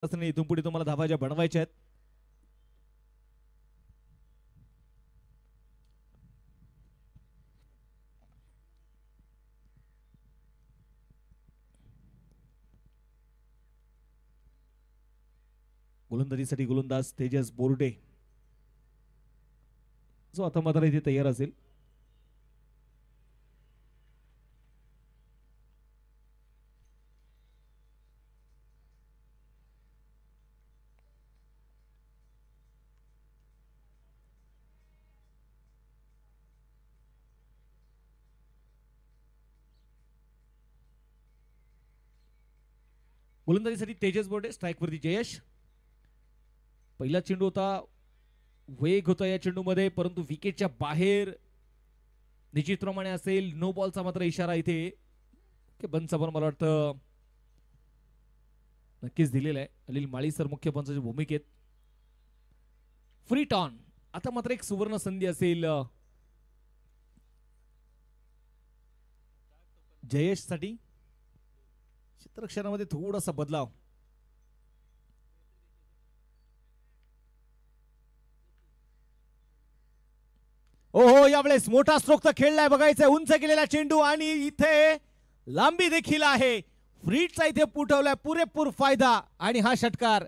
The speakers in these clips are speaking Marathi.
इथून पुढे तुम्हाला धावा ज्या बनवायच्या आहेत. गोलंदाजीसाठी गोलंदाज तेजस बोर्डे जो आता मात्र इथे तयार असेल. गोलंदाजीसाठी तेजस बोर्डे, स्ट्राइक वरती जयेश. पहिला चेंडू होता, वेग होता या चेंडूमध्ये, परंतु विकेटच्या बाहेर निश्चितप्रमाणे असेल. नो बॉलचा मात्र इशारा इथे पंच पण मला वाटतं नक्कीच दिलेला आहे. अनिल माळी सर मुख्य पंचाच्या भूमिकेत. फ्री टॉन आता मात्र एक सुवर्ण संधी असेल जयेश साठी. क्षेत्ररक्षणामध्ये थोडासा बदलाव. ओहो, यावेळेस मोठा स्ट्रोक तर खेळलाय, बघायचंय उंच केलेला चेंडू आणि इथे लांबी देखील आहे. फ्रीटचा इथे पुटवलाय पुरेपूर फायदा आणि हा षटकार.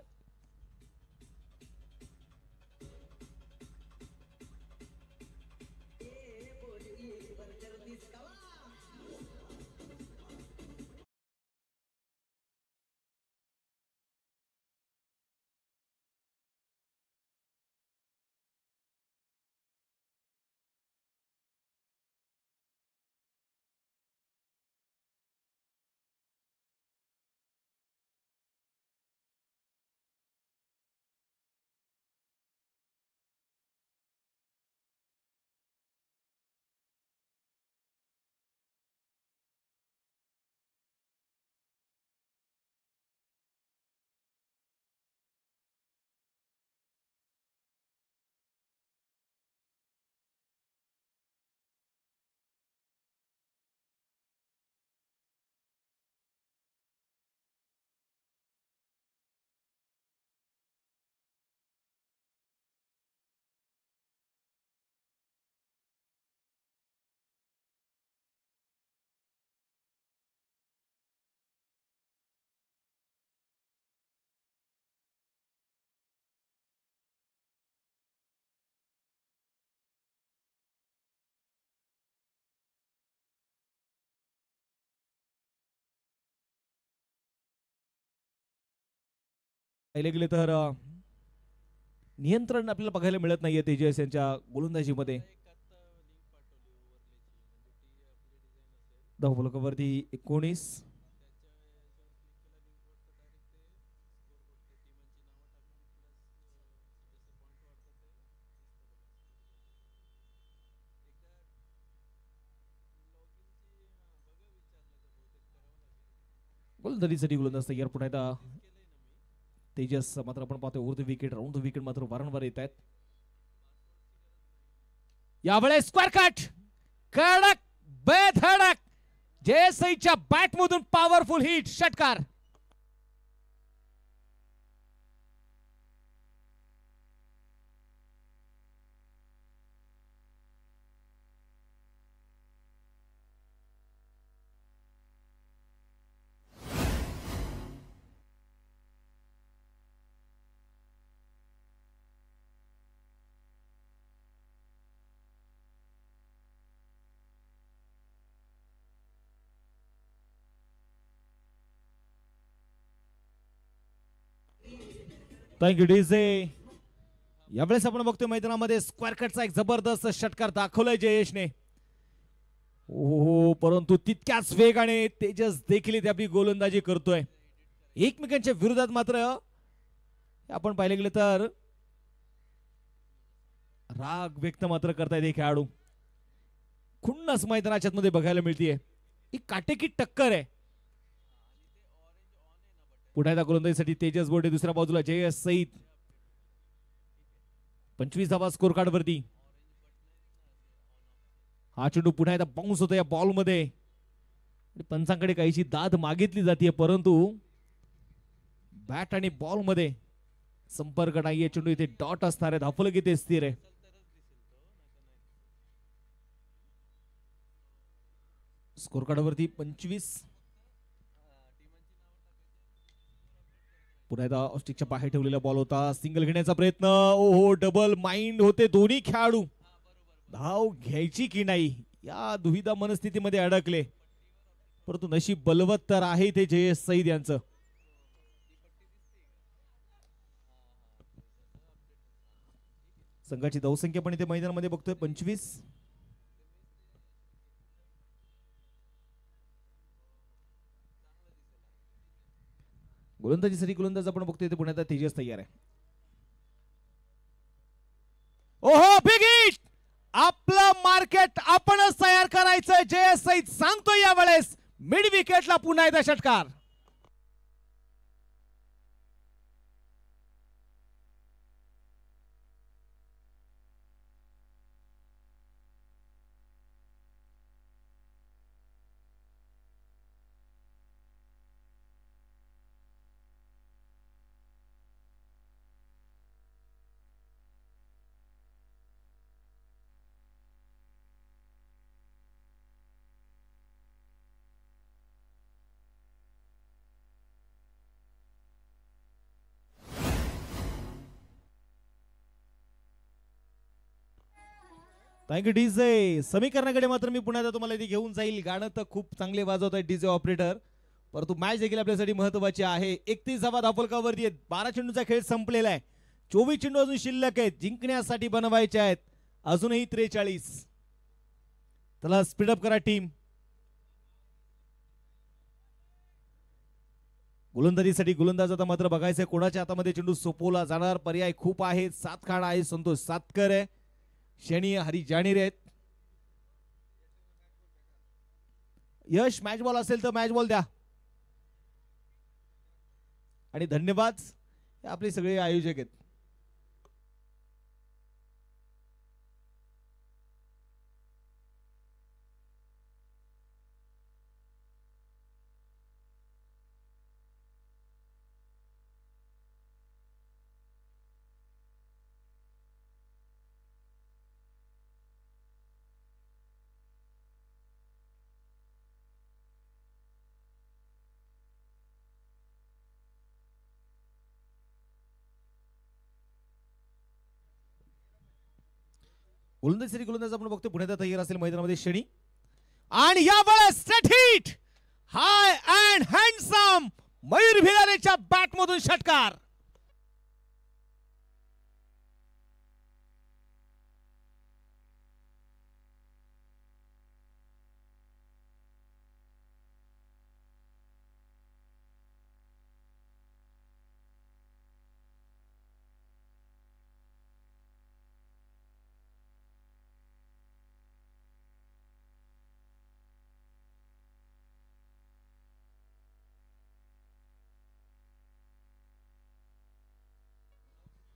पाहिले गेले तर नियंत्रण आपल्याला बघायला मिळत नाहीये तेजस यांच्या गोलंदाजीमध्ये. धावफलकावरती 19. गोलंदाजीसाठी गोलंदाज तयार. पुन्हा एकदा तेजस मात्र आपण पाहतोय ऊर्ध विकेट राऊंड विकेट मात्र वारंवार येत आहेत. यावेळेस स्क्वेअर कट, कडक बेधडक जयसईच्या बॅट मधून पॉवरफुल हिट, षटकार. Thank you DJ. यावेळेस आपण बघतोय मैदानामध्ये स्क्वेअर कटचा एक जबरदस्त षटकार दाखवलाय जयेशने. हो, परंतु तितक्याच वेगाने तेजस देखील इथे आपली गोलंदाजी करतोय. एकमेकांच्या विरोधात मात्र आपण पाहिले गेले तर राग व्यक्त मात्र करतायत हे खेळाडू. खुन्नस मैदानाच्या मध्ये बघायला मिळतीये. ही काटेकी टक्कर आहे. पुन्हा एकदा गोलंदाजीसाठी तेजस बोर्डे, दुसऱ्या बाजूला जयेश सईद. 25 धावा स्कोर कार्ड वरती. हा चेंडू पुन्हा एकदा बाउन्स होतो या बॉल मध्ये. पंचांकडे काहीशी दाद मागितली जाते, परंतु बॅट आणि बॉल मध्ये संपर्क नाहीये. चेंडू इथे डॉट असणार आहे. धावफलक इथे स्थिर आहे. स्कोर कार्डवरती 25. पुन्हा एकदा ऑस्टिकच्या बाहेर ठेवलेला बॉल होता. सिंगल घेण्याचा प्रयत्न. ओहो, डबल माइंड होते दोन्ही खेळाडू. धाव घ्यायची की नाही या दुविधा मनस्थितीमध्ये अडकले. परंतु नशीब बलवत तर आहे ते जयेश सईद यांचं. संघाची धावसंख्या पण इथे मैदानामध्ये बघतोय 25. गोलंदाजीसाठी गोलंदाज आपण बघतोय इथे पुण्यात तेजस तयार आहे. ओहो, बिग हिट. आपलं मार्केट आपणच तयार करायचं जयेश सईद सांगतोय यावेळेस. मिड विकेटला पुन्हा एकदा षटकार. Thank you DJ. समीकरणाकडे मात्र मी पुन्हा तुम्हाला इथे घेऊन जाईल. गाणं तर खूप चांगले वाजवत आहे डीजे ऑपरेटर. परंतु मॅच देखील आपल्यासाठी महत्वाची आहे. 31 धावा धावफलकावरती आहेत. 12 चेंडूचा खेळ संपलेला आहे. 24 चेंडू अजून शिल्लक आहेत. जिंकण्यासाठी बनवायचे आहेत. अजूनही 43. चला स्पीडअप करा टीम. गोलंदाजीसाठी गोलंदाज आता मात्र बघायचंय कोणाच्या हातामध्ये चेंडू सोपवला जाणार. पर्याय खूप आहेत. सातखाडा आहे, संतोष सातकर आहे, शनी हरी जाणीर आहेत. यश मॅच बॉल असेल तर मॅच बॉल द्या. आणि धन्यवाद, हे आपले सगळे आयोजक आहेत. गोलंदाजी गोलंदाज आपण बघतो पुण्यात तयार असेल मैदानामध्ये शनी. आणि यावेळेस straight hit. High and handsome. Mayur भिलारेच्या बॅट मधून षटकार.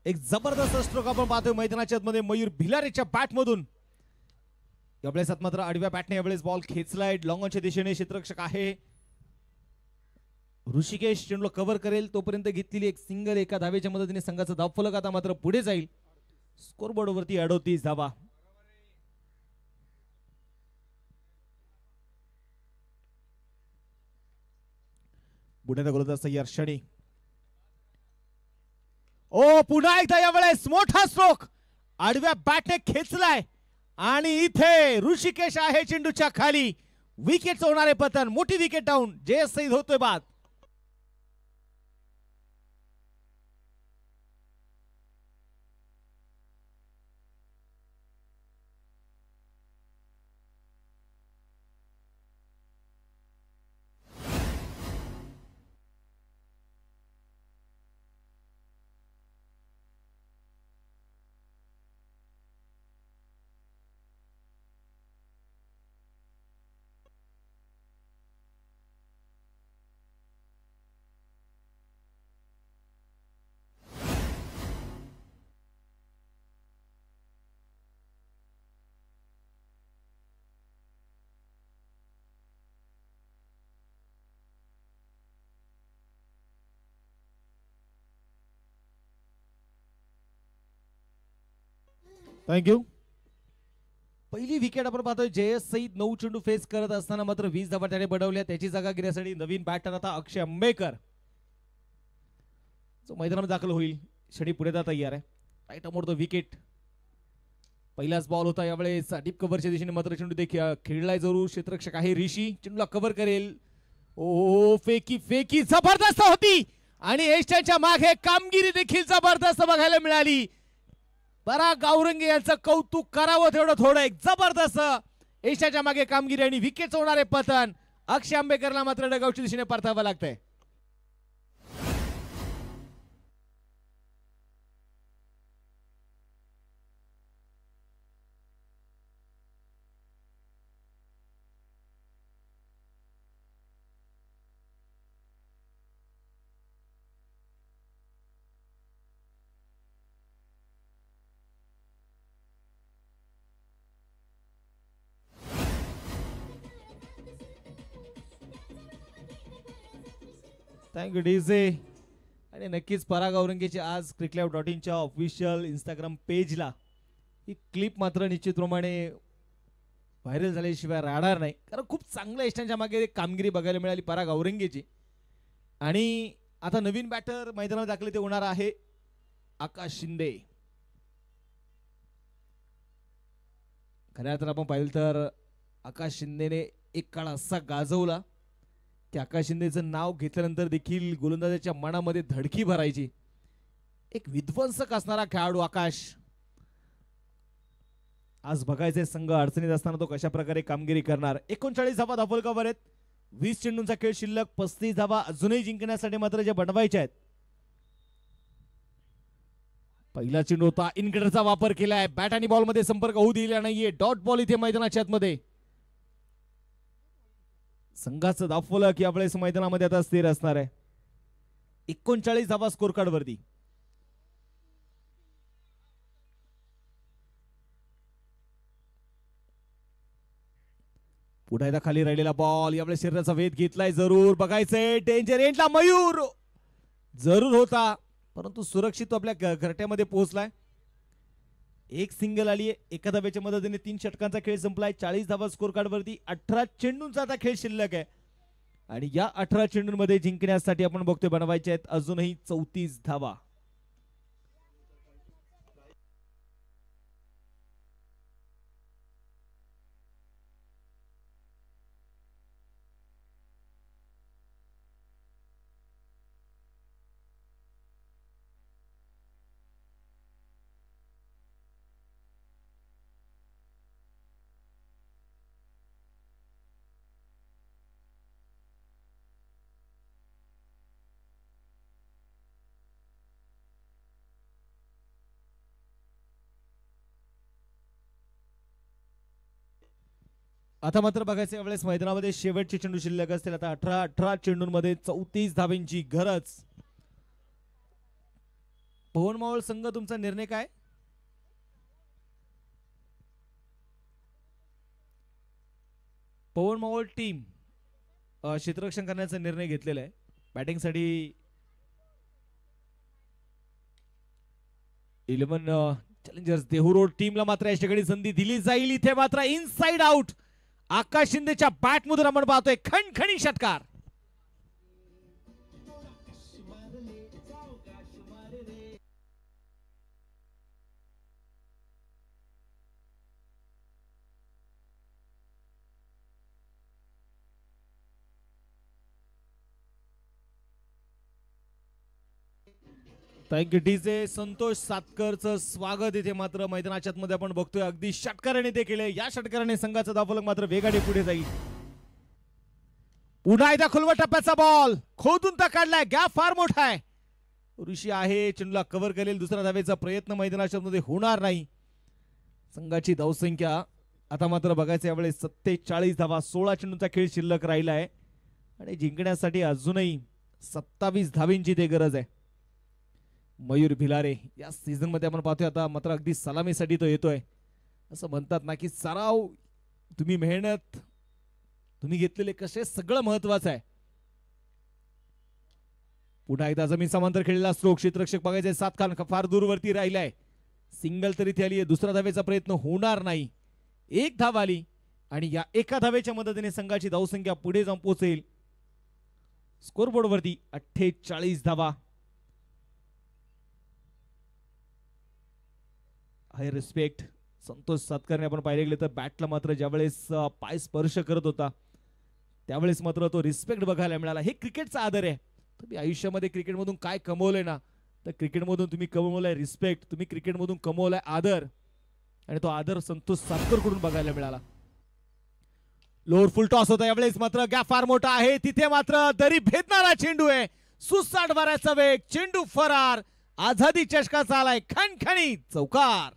एक जबरदस्त स्ट्रोक आपण पाहतोय मैदानाच्या मध्ये मयूर भिलारेच्या बॅट मधून. यावेळेस मात्र आडव्या बॅटने यावेळेस बॉल खेचलाय. लॉंग ऑनच्या दिशेने क्षेत्ररक्षक आहे ऋषिकेश. चेंडूला कव्हर करेल तोपर्यंत घेतलेली एक सिंगल एका धावेच्या मदतीने संघाचा धावफलक आता मात्र पुढे जाईल. स्कोरबोर्ड वरती 38 धावा. पुण्याचा गोलंदाज तयार शनी. ओ पुन्हा एकदा यावेळेस मोठा स्ट्रोक आडव्या बॅटने खेचलाय. आणि इथे ऋषिकेश आहे चेंडूच्या खाली. विकेट होणारे पतन. मोठी विकेट डाऊन. जयेश सईद होतोय बाद. थँक्यू. पहिली विकेट आपण पाहतोय जयेश सईद 9 चेंडू फेस करत असताना मात्र 20 धावा त्याने बनवल्या. त्याची जागा घेण्यासाठी नवीन बॅटर आता अक्षय अंबेकर जो मैदानात दाखल होईल. षडी पुढे जाता तयार आहे. Right arm over the wicket. पहिलाच बॉल होता यावेळेस डीप कव्हरच्या दिशेने मात्र चेंडू देखील खेळलाय जरूर. क्षेत्ररक्षक आहे ऋषी. चेंडूला कव्हर करेल. ओ फेकी फेकी जबरदस्त होती आणि एस्टनच्या मागे कामगिरी देखील जबरदस्त बघायला मिळाली. पराग गावरंगे यांचं कौतुक करावं तेवढं थोडं. एक जबरदस्त एस्टनच्या मागे कामगिरी आणि विकेट होणारे पतन. अक्षय आंबेकरला मात्र डगआउटच्या दिशेने परतावं लागतंय. Thank you DJ. आणि नक्कीच पराग औरंगेची आज cricklive.in ऑफिशियल इंस्टाग्राम पेजला ही क्लिप मात्र निश्चितप्रमाणे व्हायरल झाल्याशिवाय राहणार नाही. कारण खूप चांगलं एस्टनच्या मागे कामगिरी बघायला मिळाली पराग औरंगेची. आणि आता नवीन बॅटर मैदानात दाखले ते होणार आहे आकाश शिंदे. खऱ्या अर्थानं आपण पाहिलं तर आकाश शिंदेने एक काळ असा गाजवला की आकाश शिंदेचं नाव घेतल्यानंतर देखील गोलंदाजाच्या मनामध्ये धडकी भरायची. एक विध्वंसक असणारा खेळाडू आकाश. आज बघायचे संघ अडचणीत असताना तो कशा प्रकारे कामगिरी करणार. 39 धावा धावफलकावर आहेत. 20 चेंडूंचा खेळ शिल्लक. 35 धावा अजूनही जिंकण्यासाठी मात्र जे बनवायचे आहेत. पहिला चेंडू होता. इनकटरचा वापर केलाय. बॅट आणि बॉल मध्ये संपर्क होऊ दिला नाहीये. डॉट बॉल इथे मैदानाच्या आतमध्ये. संघाचं धावफलक यावेळेस मैदानामध्ये आता स्थिर असणार आहे. 39 धावा स्कोर कार्ड वरती. पुढे एकदा खाली राहिलेला बॉल. यावेळेस शरीराचा वेध घेतलाय जरूर. बघायचंय डेंजर एंडला मयूर जरूर होता परंतु सुरक्षित तो आपल्या घरट्यामध्ये पोहोचलाय. एक सिंगल आली आहे. एका धाब्याच्या मदतीने 3 षटकांचा खेळ संपलाय. 40 धावा स्कोर कार्ड वरती. 18 चेंडूंचा आता खेळ शिल्लक आहे आणि या 18 चेंडूंमध्ये जिंकण्यासाठी आपण बघतोय बनवायचे आहेत अजूनही 34 धावा. आता मात्र बघायचं यावेळेस मैदानामध्ये शेवटचे चेंडू शिल्लक असतील. आता 18 चेंडूंमध्ये 34 धावांची गरज. पवन मावळ संघ तुमचा निर्णय काय? पवन मावळ टीम क्षेत्ररक्षण करण्याचा निर्णय घेतलेला आहे. बॅटिंगसाठी 11 चॅलेंजर्स देहू टीमला मात्र या ठिकाणी संधी दिली जाईल. इथे मात्र इनसाइड आउट. आकाश शिंदेच्या बॅट मधून आपण पाहतोय खणखणी षटकार. Thank you DJ. संतोष सातकरचं स्वागत इथे मात्र मैदानाच्या मध्ये आपण बघतोय. अगदी षटकाराने ते केले. या षटकाराने संघाचा धावफलक मात्र वेगाने पुढे जाईल. पुन्हा एकदा खुलवा टप्प्याचा बॉल खोदून तर काढलाय. गॅप फार मोठा आहे. ऋषी आहे चेंडूला कव्हर करेल. दुसरा धावेचा प्रयत्न मैदानाच्या मध्ये होणार नाही. संघाची धावसंख्या आता मात्र बघायचं यावेळेस 47 धावा. 16 चेंडूंचा खेळ शिल्लक राहिला आहे आणि जिंकण्यासाठी अजूनही 27 धावींची ते गरज आहे. मयूर भिलारे या सीझन मध्ये आपण पाहतोय आता मात्र अगदी सलामीसाठी तो येतोय. असं म्हणतात ना की सराव, तुम्ही मेहनत, तुम्ही घेतलेले कसे सगळं महत्वाचं आहे. पुन्हा एकदा जमीन समांतर खेळलेला स्ट्रोक. क्षेत्ररक्षक बघायचे 7 खान फार दूरवरती राहिलाय. सिंगल तरी इथे आली आहे, दुसरा धावेचा प्रयत्न होणार नाही. एक धाव आली आणि या एका धावेच्या मदतीने संघाची धावसंख्या पुढे जाऊन पोहोचेल स्कोरबोर्ड वरती 48 धावा. हाय रिस्पेक्ट. संतोष सातकरने आपण पाहिले गेले तर बॅटला मात्र ज्यावेळेस पाय स्पर्श करत होता त्यावेळेस मात्र तो रिस्पेक्ट बघायला मिळाला. हे क्रिकेटचा आदर आहे. तुम्ही आयुष्यामध्ये क्रिकेटमधून काय कमवलंय ना, तर क्रिकेटमधून तुम्ही कमवलाय रिस्पेक्ट, तुम्ही क्रिकेटमधून कमवलाय आदर, आणि तो आदर संतोष सातकर कडून बघायला मिळाला. लोअर फुल टॉस होता यावेळेस मात्र गॅप फार मोठा आहे. तिथे मात्र दरी भेदणारा चेंडू आहे. सुसाट वाऱ्याचा वेग, चेंडू फरार. आझादी चषकाचा आलाय खणखणीत चौकार.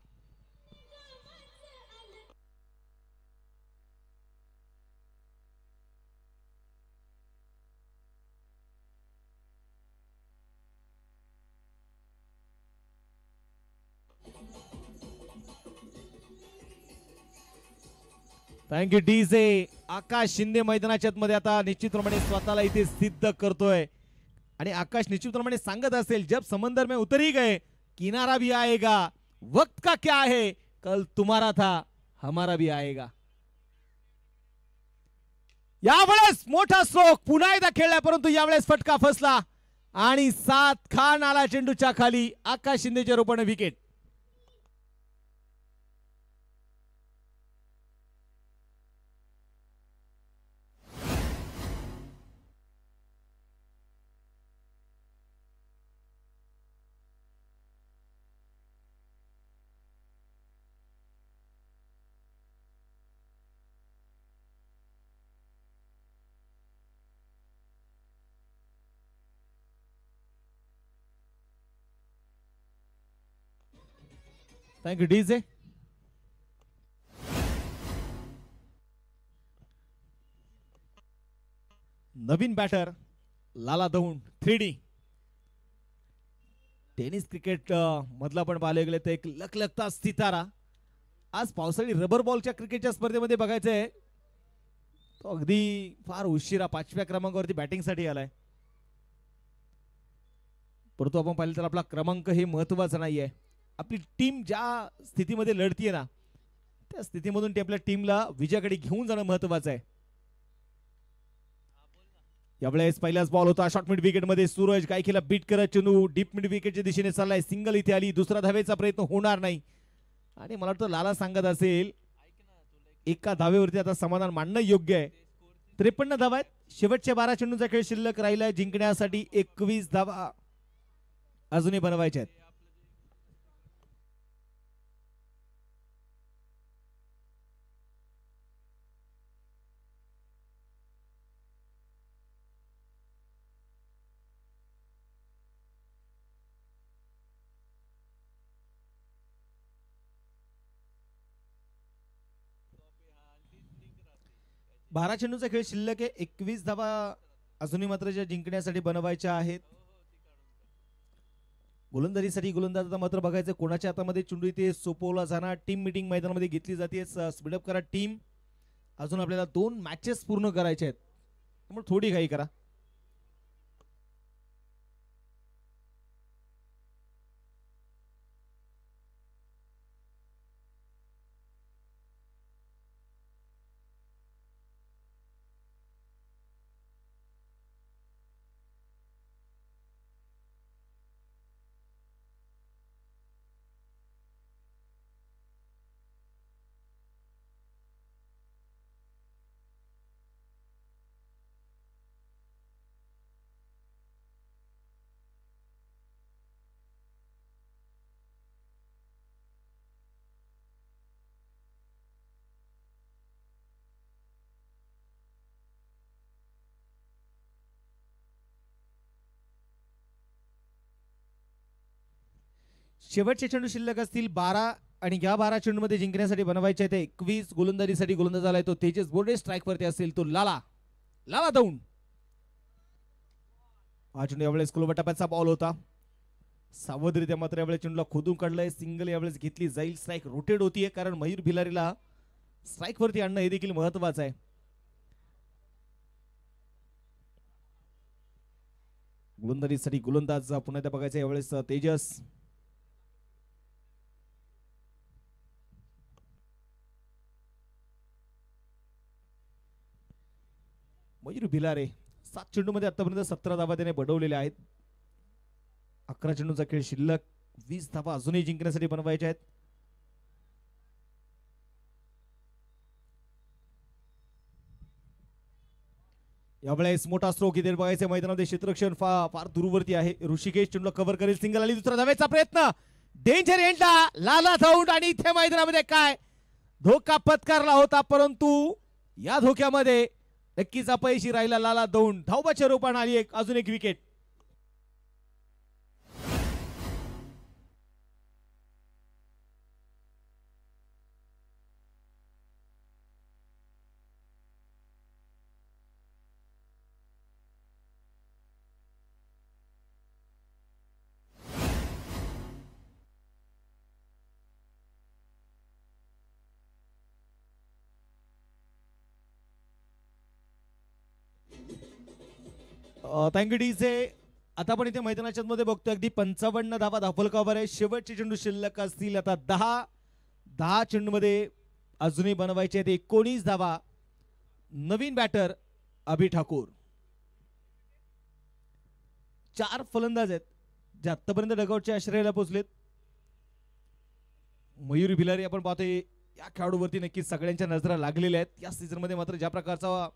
Thank you DJ. आकाश शिंदे मैदानाच्या मध्ये आता निश्चितप्रमाणे स्वतःला इथे सिद्ध करतोय आणि आकाश निश्चितप्रमाणे सांगत असेल, जब समंदर में उतर ही गए किनारा भी आएगा, वक्त का क्या है कल तुम्हारा था हमारा भी आएगा. यावेळेस मोठा स्ट्रोक पुन्हा एकदा खेळला, परंतु यावेळेस फटका फसला आणि 7 खान आला चेंडूच्या खाली. आकाश शिंदेच्या रूपाने विकेट. Thank you DJ. नवीन batter Lala Daund 3D. Tennis cricket मधला पण पाहिले गेले तर एक लखलखता सितारा. आज पावसाळी रबर बॉलच्या क्रिकेटच्या स्पर्धेमध्ये बघायचंय तो अगदी फार उशिरा 5व्या क्रमांकावरती बॅटिंगसाठी आलाय. परंतु आपण पाहिलं तर आपला क्रमांक हे महत्वाचा नाहीये. आपली टीम ज्या स्थितीमध्ये लढतीये ना, त्या स्थितीमधून ते आपल्या टीमला विजयाकडे घेऊन जाणं महत्वाचं आहे. यावेळेस पहिलाच बॉल होता शॉर्ट मिड विकेट मध्ये. सूरज गायकीला बीट करत चेंडू डीप मिड विकेटच्या दिशेने चाललाय. सिंगल इथे आली. दुसरा धावेचा प्रयत्न होणार नाही आणि मला वाटतं लाला सांगत असेल एका धावेवरती आता समाधान मानणं योग्य आहे. 53 धावा आहेत. शेवटच्या 12 चेंडूचा खेळ शिल्लक राहिलाय. जिंकण्यासाठी 21 धावा अजूनही बनवायच्या आहेत. बारा चेंडूचा खेळ शिल्लक आहे. 21 धावा अजूनही मात्र ज्या जिंकण्यासाठी बनवायच्या आहेत. गोलंदाजीसाठी गोलंदाज मात्र बघायचं कोणाच्या हातामध्ये चेंडू इथे सोपवला जाणार. टीम मीटिंग मैदानामध्ये घेतली जाते. स्पीडअप करा टीम. अजून आपल्याला 2 मॅचेस पूर्ण करायचे आहेत, त्यामुळे थोडी घाई करा. शेवटचे चेंडू शिल्लक असतील 12 आणि या 12 चेंडू मध्ये जिंकण्यासाठी बनवायचे आहेत 21. गोलंदाजीसाठी गोलंदाज आलाय तो तेजस बोर्डे. स्ट्राइक वरती असेल तो लाला दौंड. हा चेंडू यावेळेस क्लोबर टप्प्याचा बॉल होता. सावधरित्या मात्र यावेळेस चेंडूला खोदून काढलंय. सिंगल यावेळेस घेतली जाईल. स्ट्राइक रोटेट होतीये कारण मयूर भिलारीला स्ट्राइक वरती आणणं हे देखील महत्वाचं आहे. गोलंदाजीसाठी गोलंदाज पुन्हा एकदा बघायचं यावेळेस तेजस. मयूर भिलारे 7 चेंडूमध्ये आतापर्यंत 17 धावा त्याने बडवलेल्या आहेत. 11 चेंडूचा खेळ शिल्लक, 20 धावा अजूनही जिंकण्यासाठी बनवायच्या आहेत. यावेळेस मोठा स्ट्रोक इथे बघायचे मैदानामध्ये. क्षेत्ररक्षण फार दूरवरती आहे. ऋषिकेश चेंडूला कव्हर करेल. सिंगल आली. दुसरा धावेचा प्रयत्न. डेंजर एंडा लाला धाऊंड आणि इथे मैदानामध्ये काय धोका पत्कारला होता, परंतु या धोक्यामध्ये नक्कीच अपयशी राहिला लाला दौंड. धावबाच्या रूपाने आली अजून एक विकेट. Thank you DJ. आता आपण इथे मैदानाच्या मध्ये बघतो अगदी 55 धावा धावफलकावर आहे. शेवटचे चेंडू शिल्लक असतील आता 10 चेंडू मध्ये अजूनही बनवायचे आहेत 19 धावा. नवीन बॅटर अभि ठाकूर. 4 फलंदाज आहेत जे आतापर्यंत डगआउटच्या आश्रयाला पोहोचलेत. मयूर भिलारे आपण पाहतोय या खेळाडूवरती नक्कीच सगळ्यांच्या नजरा लागलेल्या आहेत. या सीझन मध्ये मात्र ज्या प्रकारचा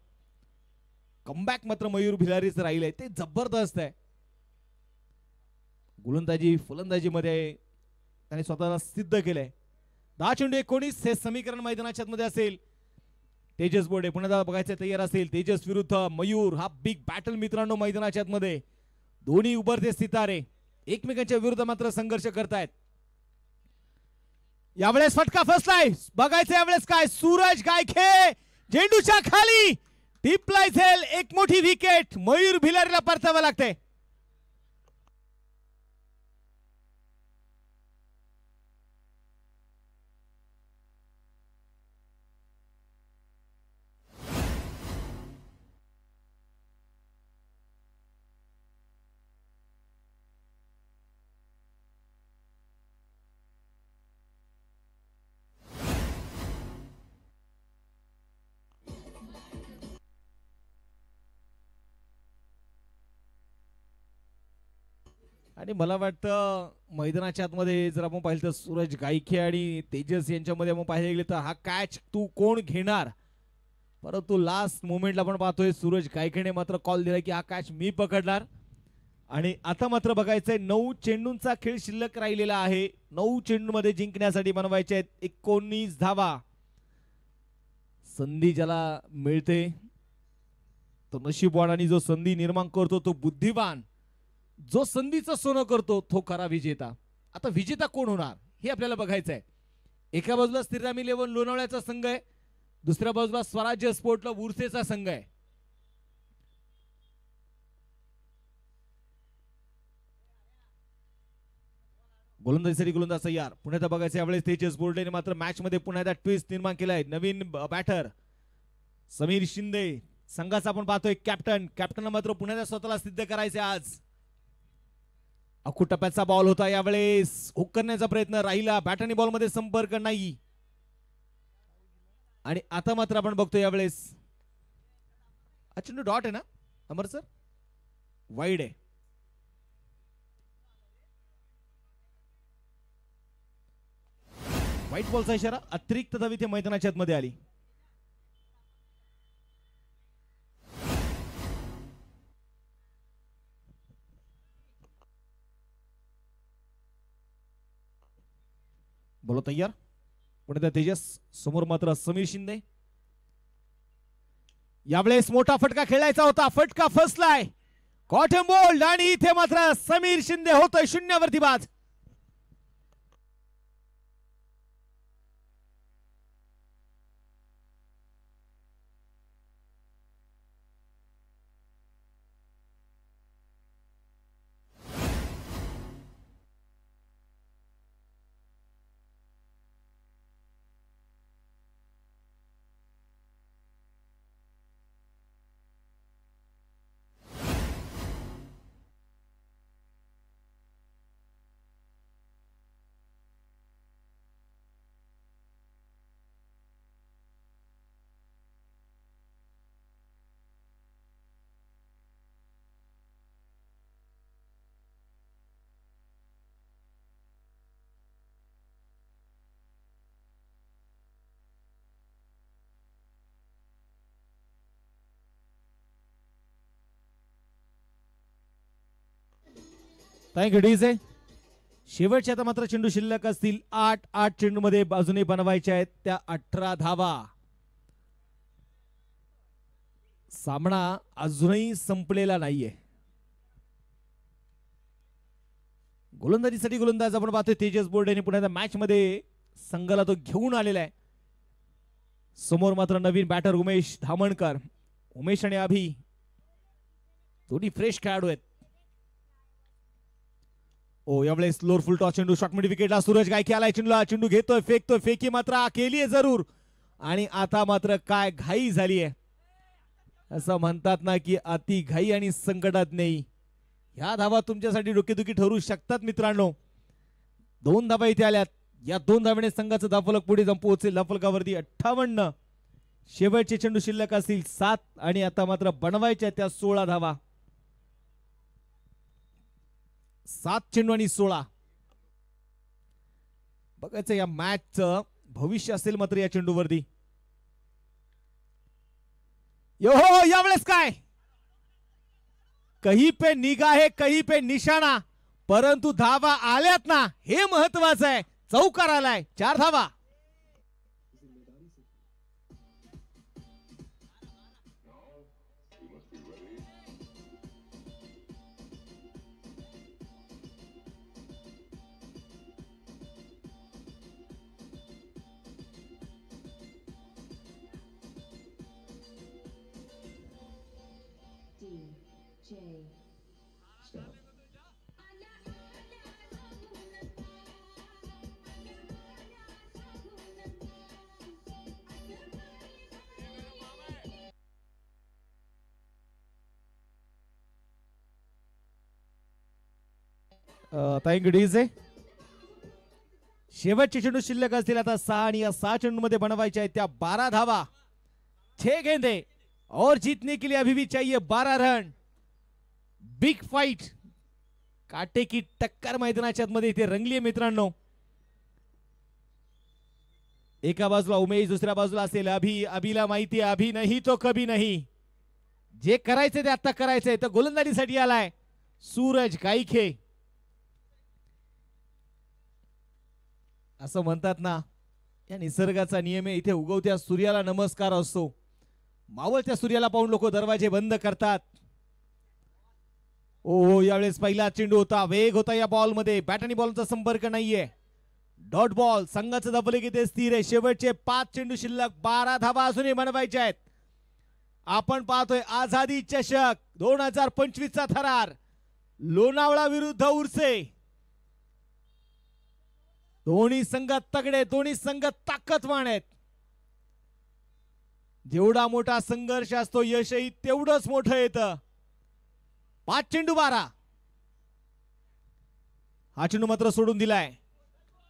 कमबॅक मात्र मयूर भिलारीच राहिले ते जबरदस्त आहे. गोलंदाजी फलंदाजी मध्ये त्याने स्वतःला सिद्ध केलंय. 10 चेंडू 19 हे समीकरण मैदानाच्या मध्ये असेल. तेजस बोर्डे पुन्हा बघायचं तयार असेल. तेजस विरुद्ध मयूर हा बिग बॅटल मित्रांनो मैदानाच्या मध्ये. दोन्ही उभरते सितारे एकमेकांच्या विरुद्ध मात्र संघर्ष करतायत. यावेळेस फटका फसलाय. बघायचं यावेळेस काय. सूरज गायखे झेंडूच्या खाली टिपलाय झेल. एक मोठी विकेट मयूर भिलारीला परतावं लागते. आणि मला वाटतं मैदानाच्या आतमध्ये जर आपण पाहिलं तर सूरज गायखे आणि तेजस यांच्यामध्ये आपण पाहायला गेले तर हा कॅच तू कोण घेणार, परंतु लास्ट मोमेंटला आपण पाहतोय सूरज गायखेने मात्र कॉल दिला की हा कॅच मी पकडणार. आणि आता मात्र बघायचंय 9 चेंडूंचा खेळ शिल्लक राहिलेला आहे. 9 चेंडूमध्ये जिंकण्यासाठी बनवायचे आहेत 19 धावा. संधी ज्याला मिळते तो नशीबवान आणि जो संधी निर्माण करतो तो बुद्धिवान. जो संधीचं सोनं करतो तो खरा विजेता. आता विजेता कोण होणार हे आपल्याला बघायचं आहे. एका बाजूला श्रीराम 11 लोणावळ्याचा संघ आहे, दुसऱ्या बाजूला स्वराज्य स्पोर्ट क्लब उर्सेचा संघ आहे. गोलंदाजीसाठी गोलंदाज तयार. पुन्हा एकदा बघायचं यावेळेस तेजस बोर्डेने मात्र मॅच मध्ये पुन्हा एकदा ट्विस्ट निर्माण केलाय. नवीन बॅटर समीर शिंदे संघाचा आपण पाहतोय कॅप्टनला मात्र पुन्हा एकदा स्वतःला सिद्ध करायचे आज. अखू टप्प्याचा बॉल होता यावेळेस हुक करण्याचा प्रयत्न राहिला. बॅट आणि बॉल मध्ये संपर्क नाही. आणि आता मात्र आपण बघतो यावेळेस चेंडू डॉट आहे ना अमर सर, वाईड आहे. व्हाईट बॉलचा इशारा. अतिरिक्त धाव इथे मैदानाच्या मध्ये आली. बोलो तयार. पुढे तेजस समोर मात्र समीर शिंदे. यावेळेस मोठा फटका खेळायचा होता, फटका फसलाय. कॉटन बोल्ड आणि इथे मात्र समीर शिंदे होतोय शून्यावरती बाद. Thank you DJ. शेवटचे आता मात्र चेंडू शिल्लक असतील 8 चेंडू मध्ये बाजूने बनवायच्या आहेत त्या 18 धावा. सामना अजूनही संपलेला नाहीये. गोलंदाजीसाठी गोलंदाज आपण पाहतोय तेजस बोर्डे आणि पुन्हा मॅच मध्ये संघाला तो घेऊन आलेला आहे. समोर मात्र नवीन बॅटर उमेश धामणकर. उमेश आणि अभि दोन्ही फ्रेश खेळाडू आहेत. ओ यावेळेस लोअर फुल टॉस चेंडू शॉट मिड विकेटला सूरज गायके आलाय. चेंडू घेतोय फेकतोय फेकी मात्र केलीये जरूर आणि आता मात्र काय घाई झालीये. असं म्हणतात ना की अति घाई आणि संकटात नाही. ह्या धावा तुमच्यासाठी डोकेदुखी ठरू शकतात मित्रांनो. 2 धावा इथे आल्यात. या 2 धावेने संघाचं धावफलक पुढे जाऊन पोहोचेल. धावफलकावरती 58. शेवटचे चेंडू शिल्लक असतील 7 आणि आता मात्र बनवायच्या त्या 16 धावा. 7 चेंडू आणि 16. बघायचं या मॅचचं भविष्य असेल मात्र या चेंडूवरती. यो हो यावेळेस काय कहीं पे निगाहे कहीं पे निशाणा, परंतु धावा आल्यात ना हे महत्वाचं आहे. चौकार आलाय. 4 धावा. Thank you DJ. शेवटचे चेंडू शिल्लक असतील आता 6 आणि या 6 चेंडू मध्ये बनवायच्या आहेत त्या 12 धावा. 6 गेंदे और जीतने के लिए अभी भी चाहिए 12 रन. बिग फाइट, काटे की टक्कर मैदानाच्या मध्ये इथे रंगली मित्रांनो. एका बाजूला उमेश, दुसऱ्या बाजूला असेल अभि. अभिला माहिती आहे अभि नाही तो कभी नाही. जे करायचे ते आता करायचंय. तर गोलंदाजीसाठी आलाय सूरज गायके. असं म्हणतात ना या निसर्गाचा नियम आहे. इथे उगवत्या सूर्याला नमस्कार असतो. मावळत्या सूर्याला पाहून लोक दरवाजे बंद करतात. ओ यावेळेस पहिला चेंडू होता. वेग होता या बॉल मध्ये. बॅट आणि बॉलचा संपर्क नाहीये. Dot ball. संघाचं धावफलक इथे स्थिर आहे. शेवटचे 5 चेंडू शिल्लक. 12 धावा अजूनही बनवायच्या आहेत. आपण पाहतोय आझादी चषक 2025 चा थरार. लोणावळा विरुद्ध उर्से. दोन्ही संघ तगडे, दोन्ही संघ ताकदवान आहेत. जेवढा मोठा संघर्ष असतो यशही तेवढंच मोठं येतं. 5 चेंडू 12. हा चेंडू मात्र सोडून दिलाय.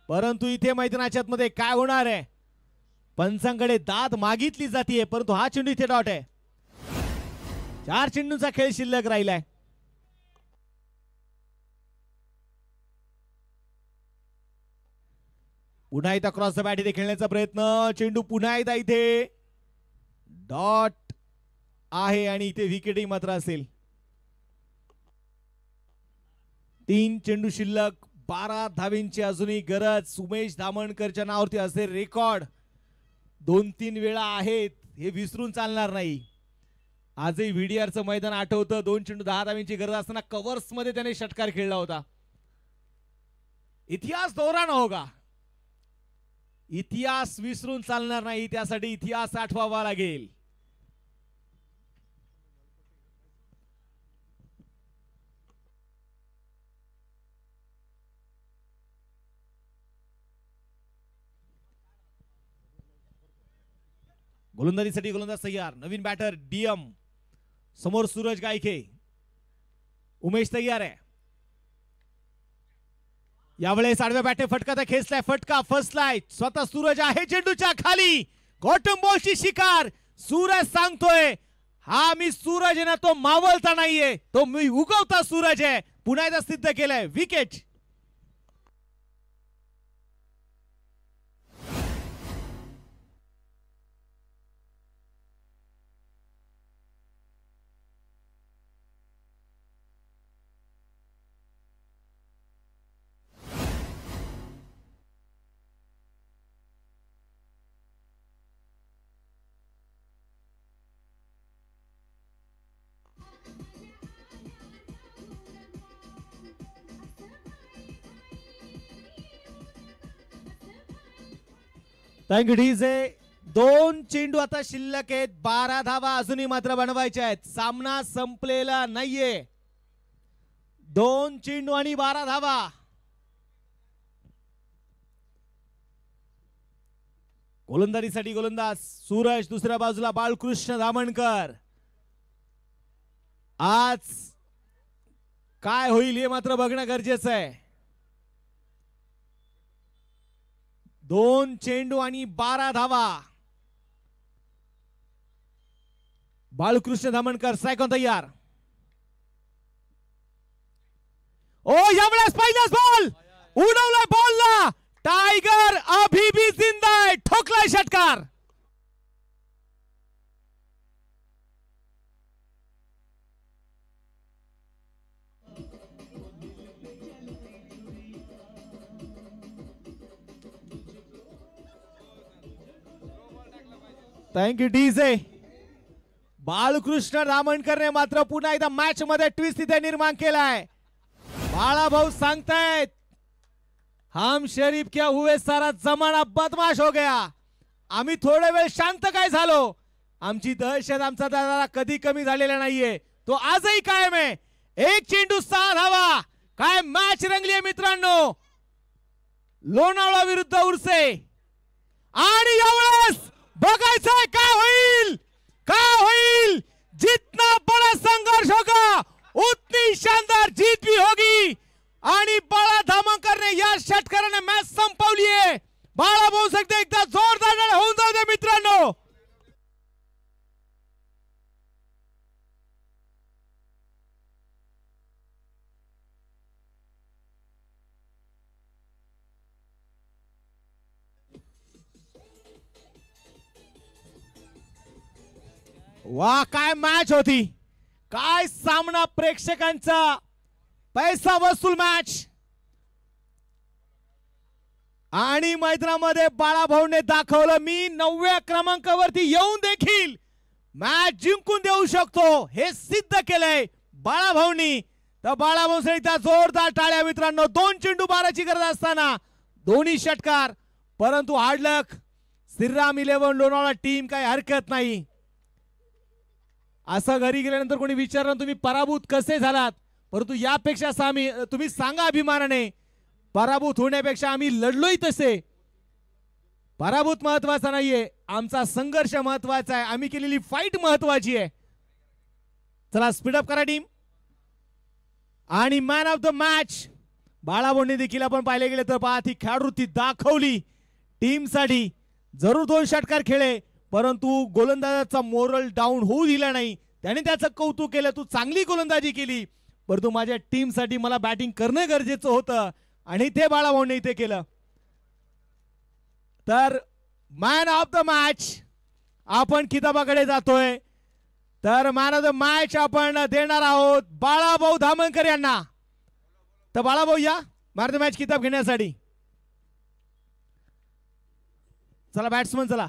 परंतु इथे मैदानाच्या मध्ये काय होणार आहे. पंचांकडे दाद मागितली जाते परंतु हा चेंडू इथे डॉट आहे. 4 चेंडूंचा खेळ शिल्लक राहिलाय. पुन्हा एकदा क्रॉस द बॅट इथे खेळण्याचा प्रयत्न. चेंडू पुन्हा एकदा इथे डॉट आहे आणि इथे विकेटही मात्र असेल. 3 चेंडू शिल्लक. 12 धावेंची अजूनही गरज. उमेश धामणकरच्या नावावरती असे रेकॉर्ड 2-3 वेळा आहेत हे विसरून चालणार नाही. आजही व्हीडीआरचं मैदान आठवतं. 2 चेंडू 10 धावेंची गरज असताना कव्हर्स मध्ये त्याने षटकार खेळला होता. इतिहास दोहराना होगा. इतिहास विसरून चालणार नाही. त्यासाठी इतिहास आठवावा लागेल. गोलंदाजीसाठी गोलंदाज तयार. नवीन बॅटर डीएम. समोर सूरज गायके. उमेश तयार आहे. यावेळेस आडव्या बॅटे फटका तर खेचलाय. फटका फसलाय. स्वतः सूरज आहे चेंडूच्या खाली. कॉटन बॉलची शिकार. सूरज सांगतोय हा मी सूरज आहे ना तो मावळता नाहीये. तो मी उगवता सूरज आहे. पुन्हा एकदा सिद्ध केलंय. विकेट. Thank you DJ. 2 चेंडू आता शिल्लक आहेत. 12 धावा अजूनही मात्र बनवायच्या आहेत. सामना संपलेला नाहीये. 2 चेंडू आणि 12 धावा. गोलंदाजीसाठी गोलंदाज सूरज, दुसऱ्या बाजूला बाळकृष्ण धामणकर. आज काय होईल हे मात्र बघणं गरजेचं आहे. 2 चेंडू आणि 12 धावा. बाळकृष्ण धामणकर स्ट्राईक तयार. ओ यावेळेस पहिलाच बॉल उडवलाय बॉलला. टायगर अभी भी जिंदा है. ठोकलाय षटकार. Thank you DJ. बाळकृष्ण धामणकरने मात्र पुन्हा एकदा मॅच मध्ये ट्विस्ट इथे निर्माण केलाय. बाळाभाऊ सांगतायत हम शरीफ क्या हुए सारा जमाना बदमाश हो गया. आम्ही थोडे वेळ शांत काय झालो. आमची दहशत आमचा दादा कधी कमी झालेला नाहीये. तो आजही कायम आहे. 1 चेंडू 6 धावा. काय मॅच रंगली आहे मित्रांनो. लोणावळा विरुद्ध उर्से. आणि यावेळेस बघायचंय काय होईल. काय होईल. जितना बड़ा संघर्ष होगा उतनी शानदार जीत भी होगी. आणि बाळा धामणकरने या षटकाराने मॅच संपवली आहे. बाळा भाऊ सांगते एकदा जोरदार होऊन जाऊ दे मित्रांनो. वा काय मॅच होती. काय सामना. प्रेक्षकांचा पैसा वसूल मॅच. आणि मैदानामध्ये बाळाभाऊने दाखवलं मी 9व्या क्रमांकावरती येऊन देखील मॅच जिंकून देऊ शकतो हे सिद्ध केलंय बाळाभाऊनी. तर बाळाभाऊसाठी जोरदार टाळ्या मित्रांनो. 2 चेंडू 12ची गरज असताना दोन्ही षटकार. परंतु हार्डलक श्रीराम 11 लोणावळा टीम काही हरकत नाही. असं घरी गेल्यानंतर कोणी विचारलं तुम्ही पराभूत कसे झालात. परंतु यापेक्षा तुम्ही सांगा अभिमानाने पराभूत होण्यापेक्षा आम्ही लढलोय तसे. पराभूत महत्वाचा नाहीये. आमचा संघर्ष महत्वाचा आहे. आम्ही केलेली फाईट महत्वाची आहे. चला स्पीडअप करा टीम. आणि मॅन ऑफ द मॅच बाळाभाऊंनी देखील आपण पाहिले गेले तर पहा ती खेळाडूवृत्ती दाखवली टीमसाठी. जरूर 2 षटकार खेळले परंतु गोलंदाजाचा मोरल डाऊन होऊ दिला नाही. त्याने त्याचं कौतुक केलं. तू चांगली गोलंदाजी केली परंतु माझ्या टीमसाठी मला बॅटिंग करणं गरजेचं होतं आणि ते बाळाभाऊने इथे केलं. तर मॅन ऑफ द मॅच आपण किताबाकडे जातोय. तर मॅन ऑफ द मॅच आपण देणार आहोत बाळाभाऊ धामणकर यांना. तर बाळाभाऊ या मॅन ऑफ द मॅच किताब घेण्यासाठी. चला बॅट्समन चला.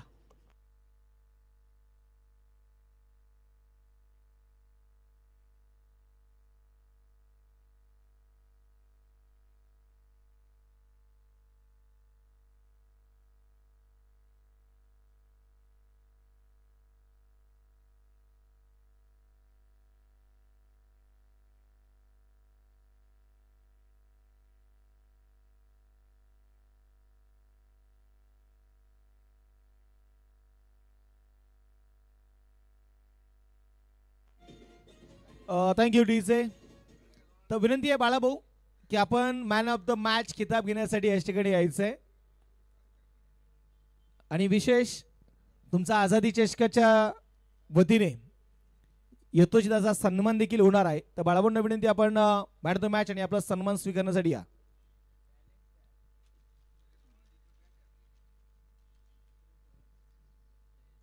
Thank you DJ. तर विनंती आहे बाळाभाऊ की आपण मॅन ऑफ द मॅच किताब घेण्यासाठी या ठिकाणी यायचंय. आणि विशेष तुमचा आझादी चषकाच्या वतीने यतोचिताचा सन्मान देखील होणार आहे. तर बाळाभाऊंना विनंती आपण मॅन ऑफ द मॅच आणि आपला सन्मान स्वीकारण्यासाठी या.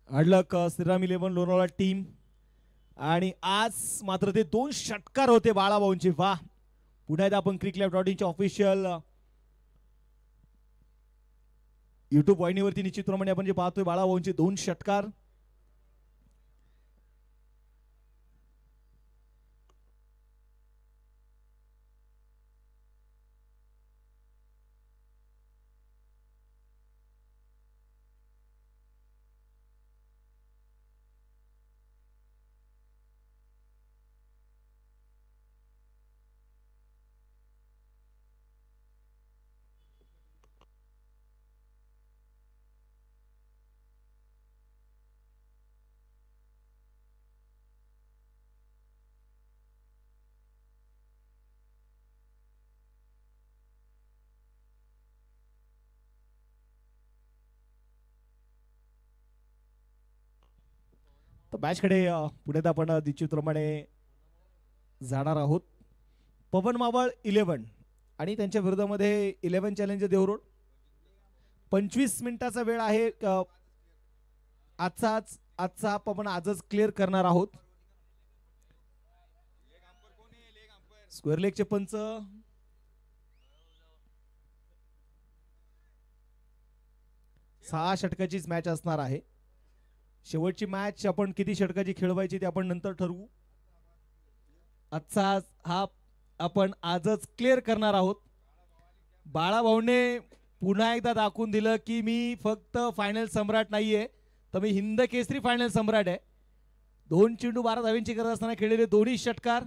हार्डलक श्रीराम 11 लोणावळा टीम. आणि आज मात्र ते 2 षटकार होते बाळाभाऊंचे. वाह. पुन्हा एकदा आपण cricklife.in ऑफिशियल युट्यूब वाहिनीवरती निश्चितप्रमाणे आपण जे पाहतोय बाळाभाऊंचे 2 षटकार. तर मॅचकडे पुढे आपण निश्चितप्रमाणे जाणार आहोत. पवन मावळ 11 आणि त्यांच्या विरोधामध्ये 11 चॅलेंजर देवरोड. 25 मिनिटाचा वेळ आहे. आजचा आपण आजच क्लिअर करणार आहोत. स्क्वेअर लेगचे पंच 6 षटकाचीच मॅच असणार आहे. शेवटची मॅच आपण किती षटकाची खेळवायची ते आपण नंतर ठरवू. आजचा हा आपण आजच क्लिअर करणार आहोत. बाळाभाऊने पुन्हा एकदा दाखवून दिलं की मी फक्त फायनल सम्राट नाहीये, तर मी हिंद केसरी फायनल सम्राट आहे. 2 चेंडू 12 धावांची गरज असताना खेळलेले दोन्ही षटकार.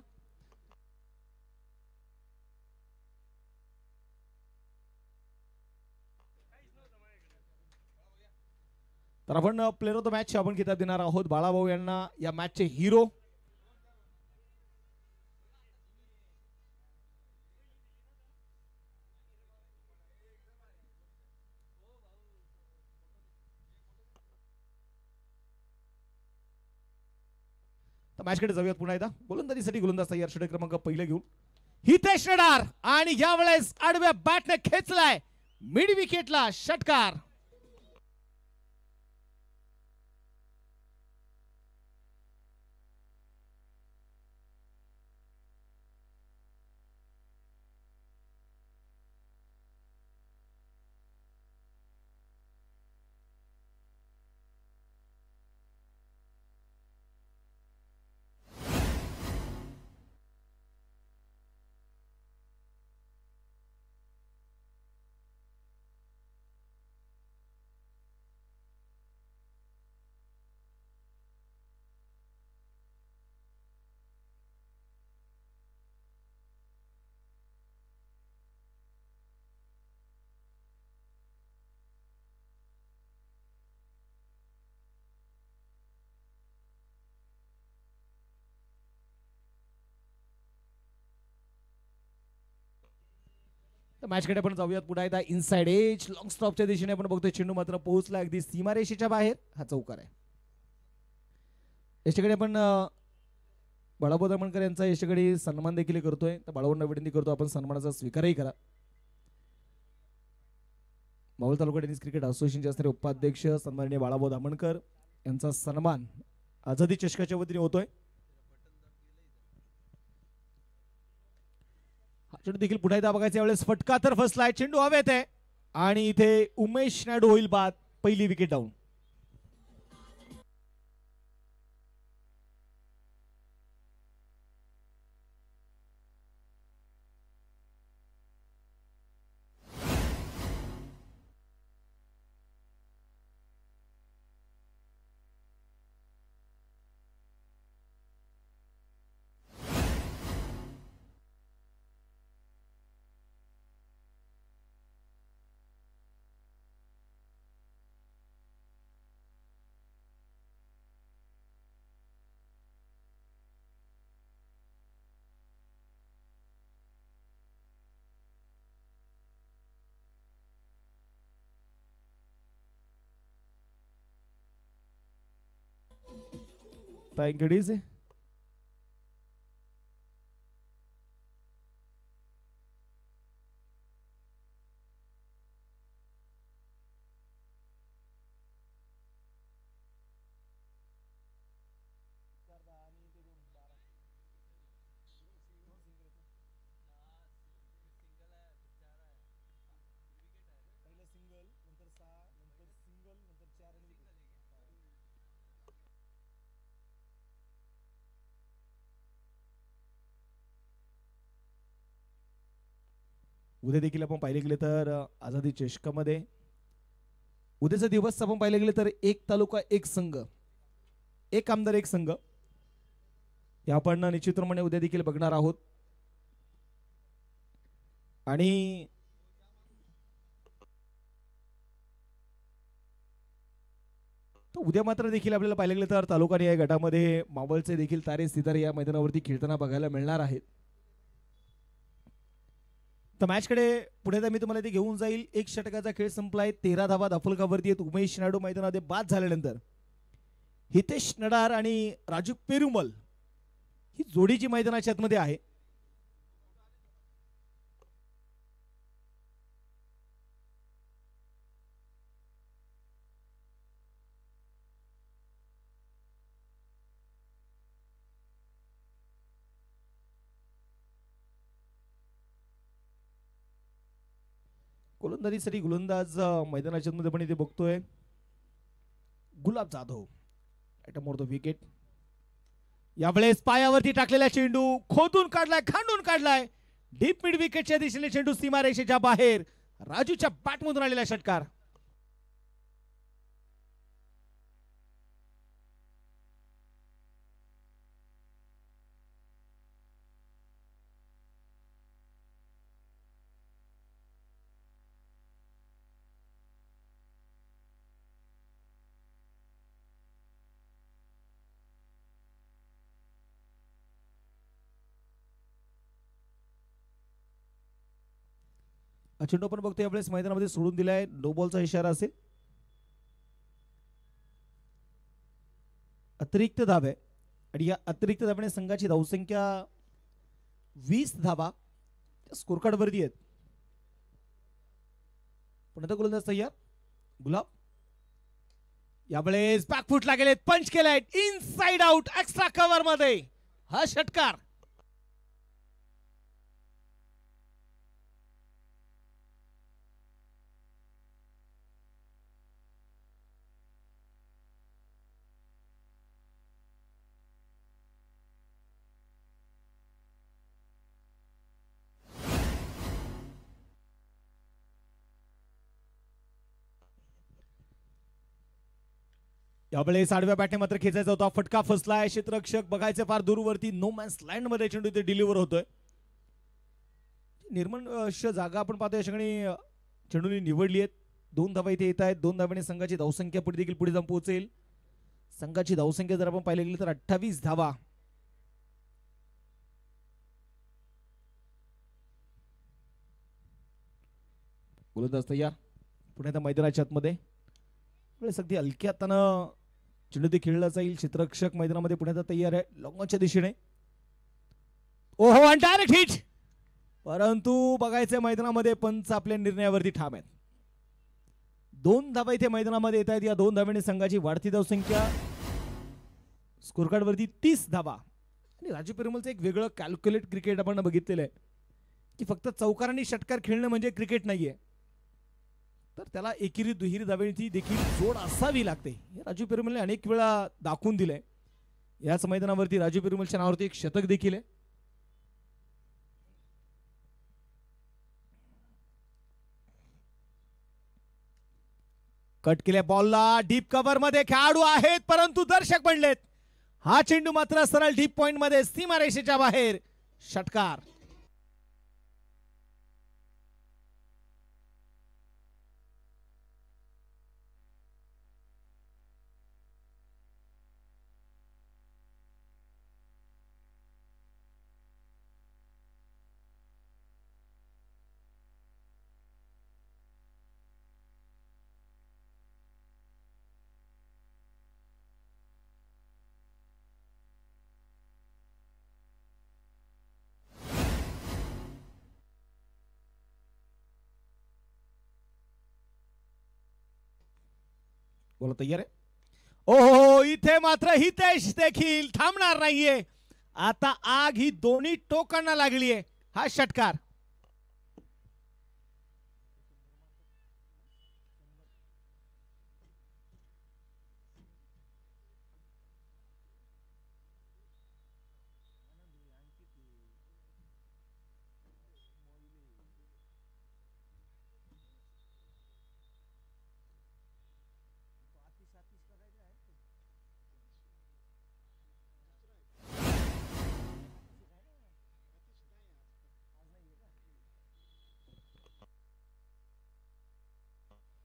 तर आपण प्लेअर ऑफ द मॅच आपण किताब देणार आहोत बाळाभाऊ यांना, या मॅचचे हिरो. तर मॅचकडे जाऊयात पुन्हा एकदा. गोलंदाजीसाठी गोलंदाज तयार. षटक क्रमांक पहिला घेऊन हितेश नडार आणि यावेळेस आडव्या बॅटने खेचलाय मिड विकेटला षटकार. मॅचकडे आपण जाऊयात पुन्हा एकदा. इनसाइड एज लॉंग स्टॉपच्या दिशेने आपण बघतोय चेंडू मात्र पोहोचला अगदी सीमारेषेच्या बाहेर. हा चौकार आहे. याच्याकडे आपण बाळाभाऊ दामणकर यांचा याच्याकडे सन्मान देखील करतोय. तर बाळाभाऊंना विनंती करतो आपण सन्मानाचा स्वीकारही करा. मावळ तालुका टेनिस क्रिकेट असोसिएशनचे असणारे उपाध्यक्ष सन्माननीय बाळाभाऊ दामणकर यांचा सन्मान आझादी चषकाच्या वतीने होतोय. चेंडू देखील पुन्हा एकदा बघायचा. यावेळेस फटका तर फसलाय. चेंडू हवेत आहे आणि इथे उमेश नायडू होईल बाद. पहिली wicket down. Thank you, DC. उद्या देखील आपण पाहिले गेले तर आझादी चषकामध्ये उद्याचा दिवस आपण पाहिले गेले तर एक तालुका एक संघ, एक आमदार एक संघ हे आपण निश्चितपणे उद्या देखील बघणार आहोत. आणि उद्या मात्र देखील आपल्याला पाहिले गेले तर तालुका या गटामध्ये मावळचे देखील तारे सितारे या मैदानावरती खेळताना बघायला मिळणार आहेत. तर मॅचकडे पुढे मी तुम्हाला ते घेऊन जाईल. एक षटकाचा खेळ संपलाय. 13 धावा दाफलकावरती आहेत. उमेश नायडू मैदानामध्ये बाद झाल्यानंतर हितेश नडार आणि राजू पेरुमल ही जोडी जी मैदानाच्या आतमध्ये आहे. गोलंदाजीसाठी गोलंदाज मैदानाच्या मध्ये पण इथे बघतोय Gulab Jadhav at more the wicket. यावेळेस पायावरती टाकलेला चेंडू खोदून काढलाय, खांडून काढलाय. डीप मिड विकेटच्या दिशेने चेंडू सीमारेषेच्या बाहेर. राजूच्या बॅटमधून आलेला षटकार. चेंडू पण बघतो यावेळेस मैदानामध्ये सोडून दिलाय. नो बॉलचा इशारा असेल. अतिरिक्त धाव आहे आणि या अतिरिक्त धावाने संघाची धावसंख्या 20 धावा स्कोर कार्ड वरती आहेत. पुन्हा गोलंदाज तयार. गुलाब यावेळेस बॅकफुटला गेलेत, पंच केलाय इनसाइड आउट एक्स्ट्रा कव्हर मध्ये हा षटकार. यावेळेस आडव्या बॅटने मात्र खेचायचा होता, फटका फसलाय. क्षेत्ररक्षक बघायचे फार दूरवरती. नो मॅन्स लँड मध्ये चेंडू ते डिलिव्हर होतोय. निर्माण जागा आपण पाहतोय ठिकाणी चेंडूने निवडली आहेत. 2 धावा इथे येत आहेत. 2 धावाने संघाची धावसंख्या पुढे देखील पुढे जाऊन पोहोचेल. संघाची धावसंख्या जर आपण पाहिली गेली तर 28 धावा. गोलंदाज तयार. पुण्याच्या मैदानाच्या आतमध्ये अगदी हलक्या हातानं चेंडू ते खेळला जाईल. क्षेत्ररक्षक मैदानामध्ये पुण्याचा तयार आहे लॉंगच्या दिशेने. ओहो आणि डायरेक्ट हिट. परंतु बघायचं मैदानामध्ये पंच आपल्या निर्णयावरती ठाम आहेत. 2 धावा इथे मैदानामध्ये येत आहेत. या 2 धावांनी संघाची वाढती धावसंख्या स्कोर कार्ड वरती 30 धावा. आणि राजू पेरुमलचं एक वेगळं कॅल्क्युलेट क्रिकेट आपण बघितलेलं आहे की फक्त चौकारांनी षटकार खेळणं म्हणजे क्रिकेट नाहीये, तर त्याला एकेरी दुहेरी धावेची देखील जोड असावी लागते. राजू पेरुमलने अनेक वेळा दाखवून दिले. याच मैदानावरती राजू पेरुमलच्या नावावरती एक शतक देखील आहे. कट केल्या बॉलला डीप कव्हर मध्ये खेळाडू आहेत परंतु दर्शक बनलेत. हा चेंडू मात्र सरळ डीप पॉइंट मध्ये सीमारेषेच्या बाहेर. षटकार. बोला तयार आहे. ओहो इथे मात्र हितेश देखील थांबणार नाहीये. आता आग ही दोन्ही टोकांना लागली आहे. हा षटकार.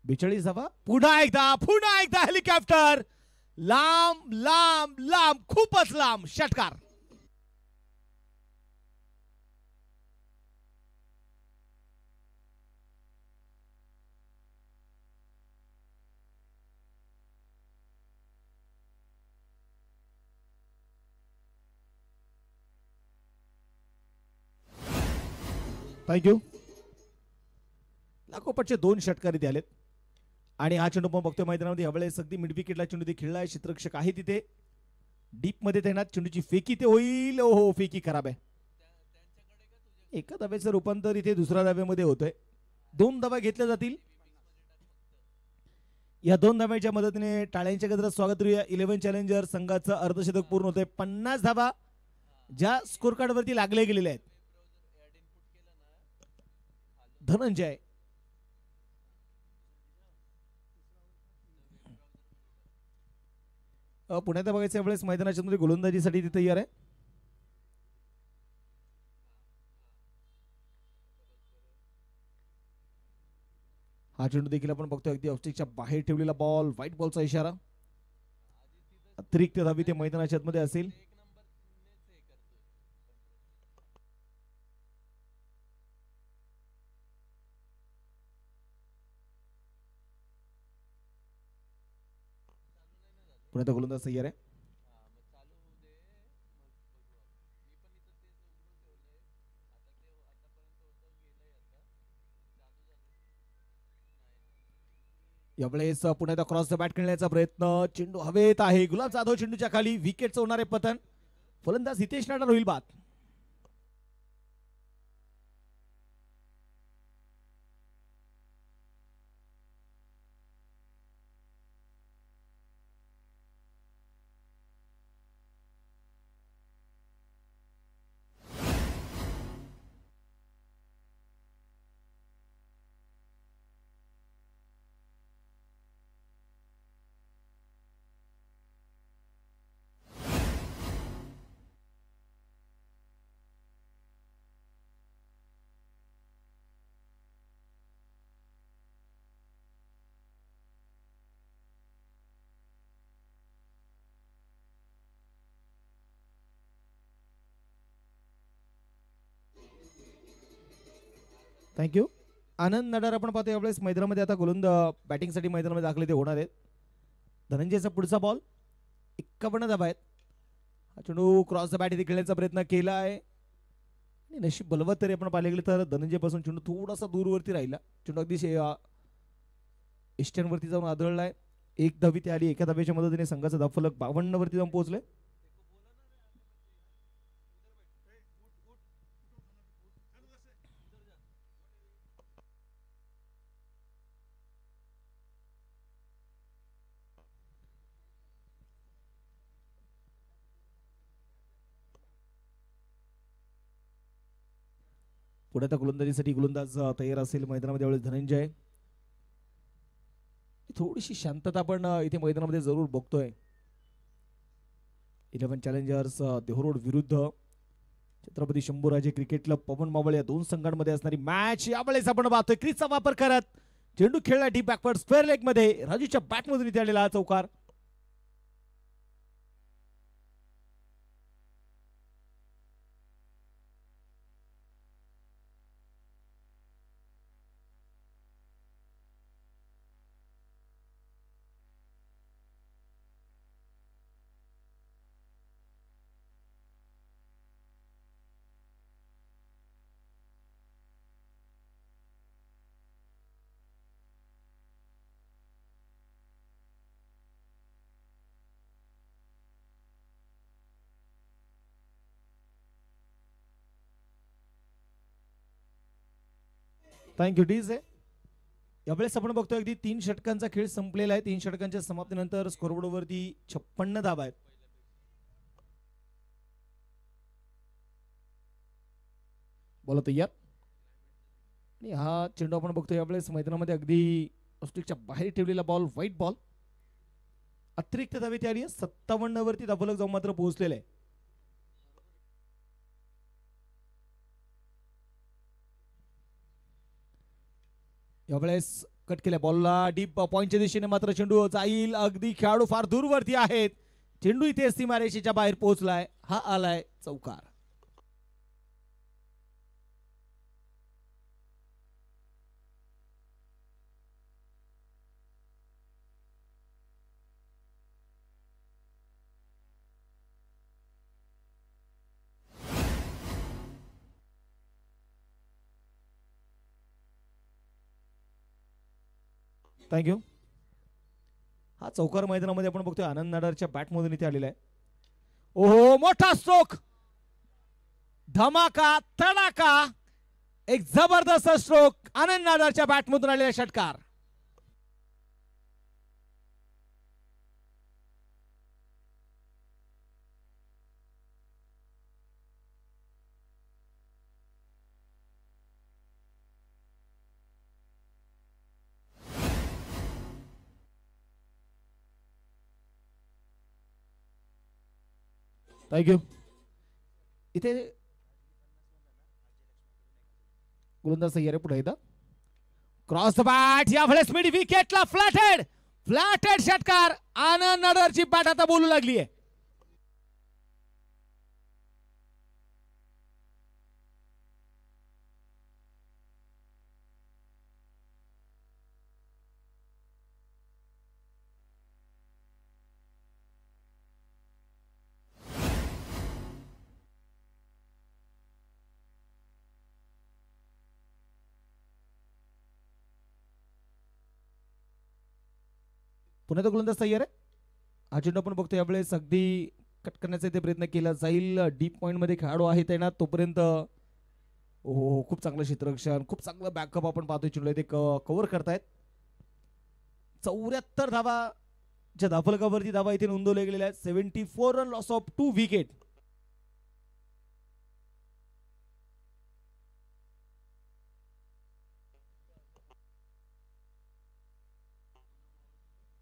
बेचाळीस धावा. पुन्हा एकदा हेलिकॉप्टर लांब लांब लांब खूपच लांब. षटकार. थँक्यू. लागोपाठचे 2 षटकार इथे आलेत आणि हा चेंडू पण बघतोय मैदानामध्ये यावेळेस अगदी मिड विकेटला चेंडू ते खेळलाय. क्षेत्ररक्षक आहे तिथे डीप मध्ये तैनात. चेंडूची फेकी ते होईल. ओहो फेकी खराब आहे. एका धाब्याचं रूपांतर इथे दुसऱ्या धाब्यामध्ये होतंय. 2 धाबा घेतल्या जातील. या 2 धाब्याच्या मदतीने टाळ्यांच्या गजरात स्वागत करूया. 11 चॅलेंजर संघाचं अर्धशतक पूर्ण होतंय. 50 धाबा ज्या स्कोर कार्ड वरती लागले गेलेले आहेत. धनंजय पुण्यात बघायचं यावेळेस मैदानाच्या मध्ये गोलंदाजीसाठी ती तयार आहे. हा चेंडू देखील आपण बघतोय अगदी ऑफस्टिकच्या बाहेर ठेवलेला बॉल. व्हाईट बॉलचा इशारा. अतिरिक्त धाबी ते मैदानाच्या मध्ये असेल. पुण्यात गोलंदाज तयार आहे. यावेळेस पुण्यात क्रॉस द बॅट खेळण्याचा प्रयत्न. चेंडू हवेत आहे. गुलाब जाधव चेंडूच्या खाली. विकेटचं होणारे पतन. फलंदाज हितेश नाडार होईल बाद. थँक्यू. आनंद नडार आपण पाहतो यावेळेस मैदानामध्ये आता गोलंदाज बॅटिंगसाठी मैदानामध्ये दाखले ते होणार आहेत. धनंजयचा पुढचा बॉल. 51 धाबा आहेत. हा चेंडू क्रॉस द बॅट इथे खेळण्याचा प्रयत्न केला आहे आणि नशीब बलवत तरी आपण पाहिले गेले तर धनंजय पासून चेंडू थोडासा दूरवरती राहिला. चेंडू अगदी ईस्टर्न वरती जाऊन आदळलाय. 1 धावी ते आली. एका धाब्याच्या मदतीने संघाचा धावफलक 52 वरती जाऊन पोहोचले. पुढे आता गोलंदाजीसाठी गोलंदाज तयार असेल मैदानामध्ये. यावेळेस धनंजय. थोडीशी शांतता आपण इथे मैदानामध्ये जरूर बघतोय. 11 चॅलेंजर्स देहरोड विरुद्ध छत्रपती शंभूराजे क्रिकेट क्लब पवन मावळ या 2 संघांमध्ये असणारी मॅच यावेळेस आपण पाहतोय. क्रीजचा वापर करत चेंडू खेळला डीप बॅकवर्ड स्क्वेअर लेग मध्ये. राजूच्या बॅटमधून इथे आलेला चौकार. Thank you DJ. यावेळेस आपण बघतोय अगदी 3 षटकांचा खेळ संपलेला आहे. 3 षटकांच्या समाप्तीनंतर स्कोरबोर्ड वरती 56 धाबा आहेत. बोला तयार. आणि हा चेंडू आपण बघतोय यावेळेस मैदानामध्ये अगदी ऑस्ट्रिकच्या बाहेर ठेवलेला बॉल. White ball. अतिरिक्त धावे तयारी. 57 वरती धावफलक जाऊन मात्र पोहोचलेला आहे. यावेळेस कट केल्या बॉलला डीप पॉइंटच्या दिशेने मात्र चेंडू जाईल. अगदी खेळाडू फार दूरवरती आहेत. चेंडू इथे सीमारेषेच्या बाहेर पोहोचलाय. हा आलाय चौकार. थँक्यू. हा चौकार मैदानामध्ये आपण बघतोय आनंद नाडारच्या बॅटमधून इथे आलेला आहे. ओहो, मोठा स्ट्रोक, धमाका, तडाका, एक जबरदस्त स्ट्रोक आनंद नाडारच्या बॅटमधून आलेला षटकार. थँक्यू. इथे गोलंदाज सय्यारे पुढे येतात. क्रॉस द बॅट, यावेळेस मिड विकेटला फ्लॅटेड, फ्लॅटेड षटकार. आनंद नाडारची बॅट आता बोलू लागली आहे. पुन्हा तो गोलंदाज तयार आहे. हा चेंडू आपण बघतो यावेळेस अगदी कट करण्याचा इथे प्रयत्न केला जाईल. डीप पॉइंट मध्ये खेळाडू आहे त्यांना तोपर्यंत हो, खूप चांगलं क्षेत्ररक्षण, खूप चांगलं बॅकअप आपण पाहतोय. चेंडू ते कव्हर करतायत. 74 धावा ज्या धाफलकावरती धावा इथे नोंदवल्या गेलेल्या आहेत. 74 रन, लॉस ऑफ 2 विकेट.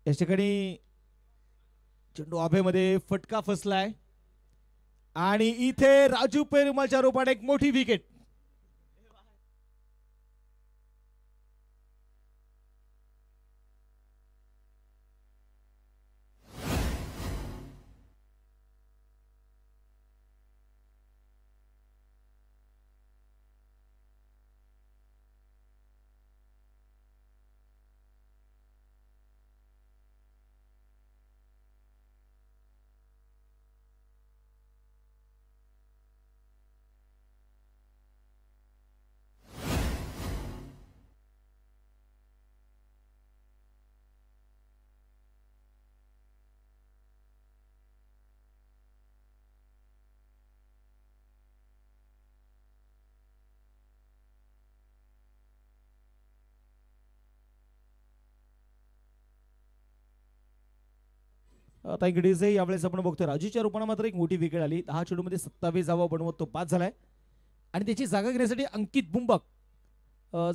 या ठिकाणी चेंडू आभेमध्ये फटका फसलाय आणि इथे राजू पेरुमलच्या रूपाने एक मोठी विकेट. Thank you DJ. यावेळेस आपण बघतोय राजूच्या रूपाने मात्र एक मोठी विकेट आली. 10 चेंडूमध्ये 27 धावा बनवत तो 5 झालाय आणि त्याची जागा घेण्यासाठी अंकित बुंबक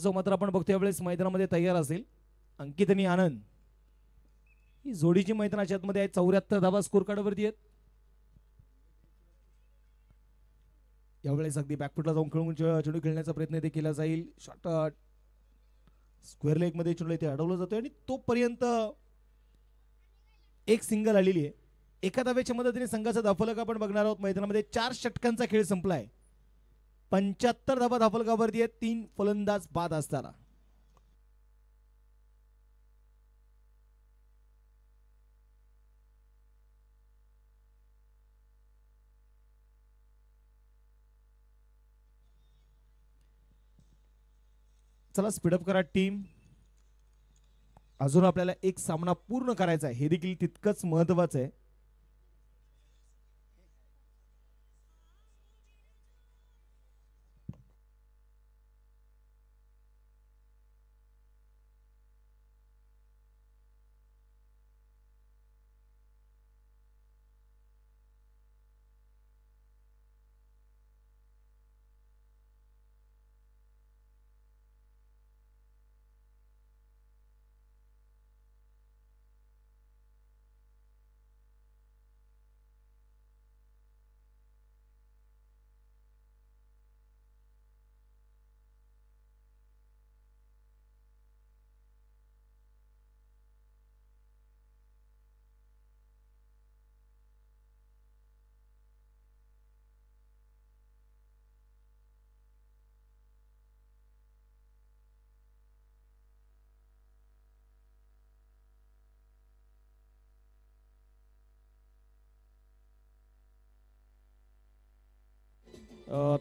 जो मात्र आपण बघतोय यावेळेस मैदानामध्ये तयार असेल. अंकित आणि आनंद ही जोडीची मैदानाच्या आतमध्ये आहे. 74 धावा स्कोर कार्डवरती आहेत. यावेळेस अगदी बॅकफुटला जाऊन खेळून चेंडू खेळण्याचा प्रयत्न इथे केला जाईल. शॉर्ट स्क्वेअर लेग मध्ये चेंडू इथे अडवला जातोय आणि तोपर्यंत एक सिंगल आलेली आहे. एका धावेच्या मदतीने संघाचा धाफलक आपण बघणार आहोत. मैदानामध्ये 4 षटकांचा खेळ संपलाय. 75 धावा धाफलकावरती आहेत. 3 फलंदाज बाद असताना चला स्पीडअप करा टीम. अजून आपल्याला एक सामना पूर्ण करायचा आहे. हे देखील तितकंच महत्वाचं आहे.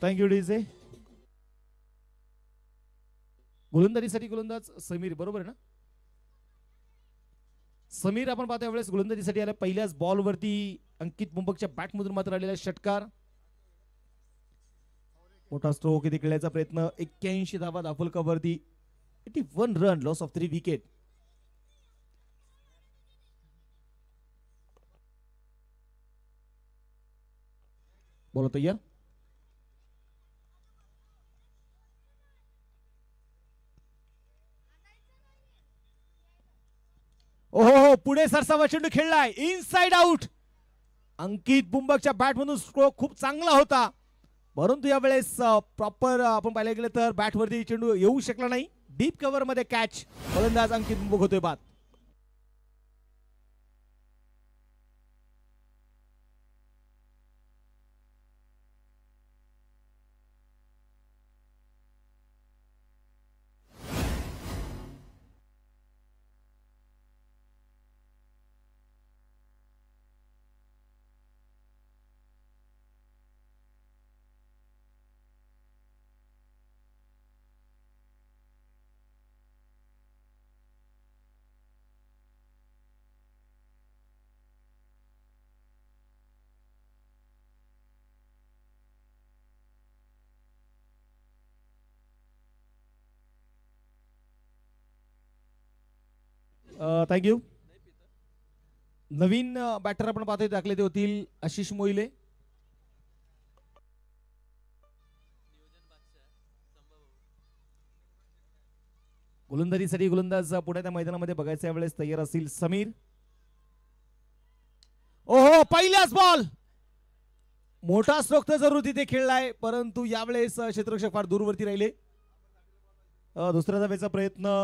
Thank you DJ. गोलंदाजीसाठी गोलंदाज समीर बरोबर आहे ना. समीर आपण पाहतो यावेळेस गोलंदाजीसाठी आला. पहिल्याच बॉलवरती अंकित मुंबकच्या बॅटमधून मात्र आलेला षटकार. मोठा स्ट्रोक इथे खेळण्याचा प्रयत्न. 81 धावा धाफलकावरती. 81 रन, लॉस ऑफ 3 विकेट. बोला तयार. ओहो, पुढे सरसावा चेंडू खेळलाय, इनसाइड आउट. अंकित बुंबकच्या बॅटमधून स्ट्रोक खूप चांगला होता, परंतु यावेळेस प्रॉपर आपण पाहायला गेलं तर बॅटवरती चेंडू येऊ शकला नाही. डीप कव्हर मध्ये कॅच. फलंदाज अंकित बुंबक होतोय बाद. थँक्यू. नवीन बॅटर आपण पाहतोय दाखले ते होतील आशिष मोहिले. गोलंदाजीसाठी गोलंदाज पुढे त्या मैदानामध्ये बघायचा यावेळेस तयार असतील समीर. ओहो, पहिल्याच बॉल. मोठा स्ट्रोक तर जरूर तिथे खेळलाय, परंतु यावेळेस क्षेत्ररक्षक फार दूरवरती राहिले. दुसऱ्या धावेचा प्रयत्न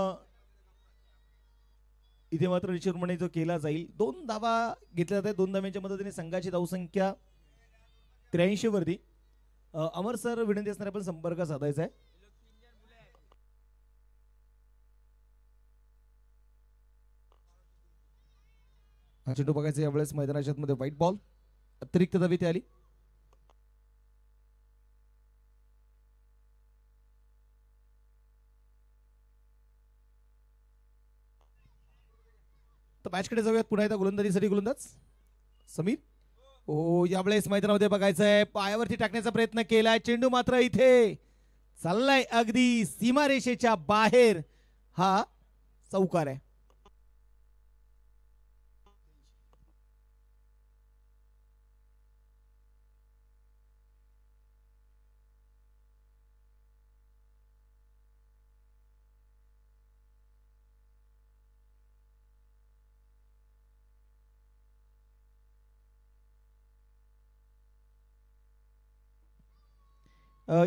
इथे मात्र निश्चितपणे जो केला जाईल. 2 धावा घेतल्या जातात. 2 धाव्यांच्या मदतीने संघाची धावसंख्या 83 वरती. अमर सर विनंती असणारे पण संपर्क साधायचा आहे. हा चेंडू बघायचा यावेळेस मैदानाच्या मध्ये व्हाईट बॉल. अतिरिक्त धावे ती आली. तर मॅचकडे जाऊयात. पुन्हा एकदा गोलंदाजीसाठी गोलंदाज समीर. ओ, यावेळेस मैदानामध्ये बघायचंय, पायावरती टाकण्याचा प्रयत्न केलाय. चेंडू मात्र इथे चाललाय अगदी सीमारेषेच्या बाहेर. हा चौकार आहे.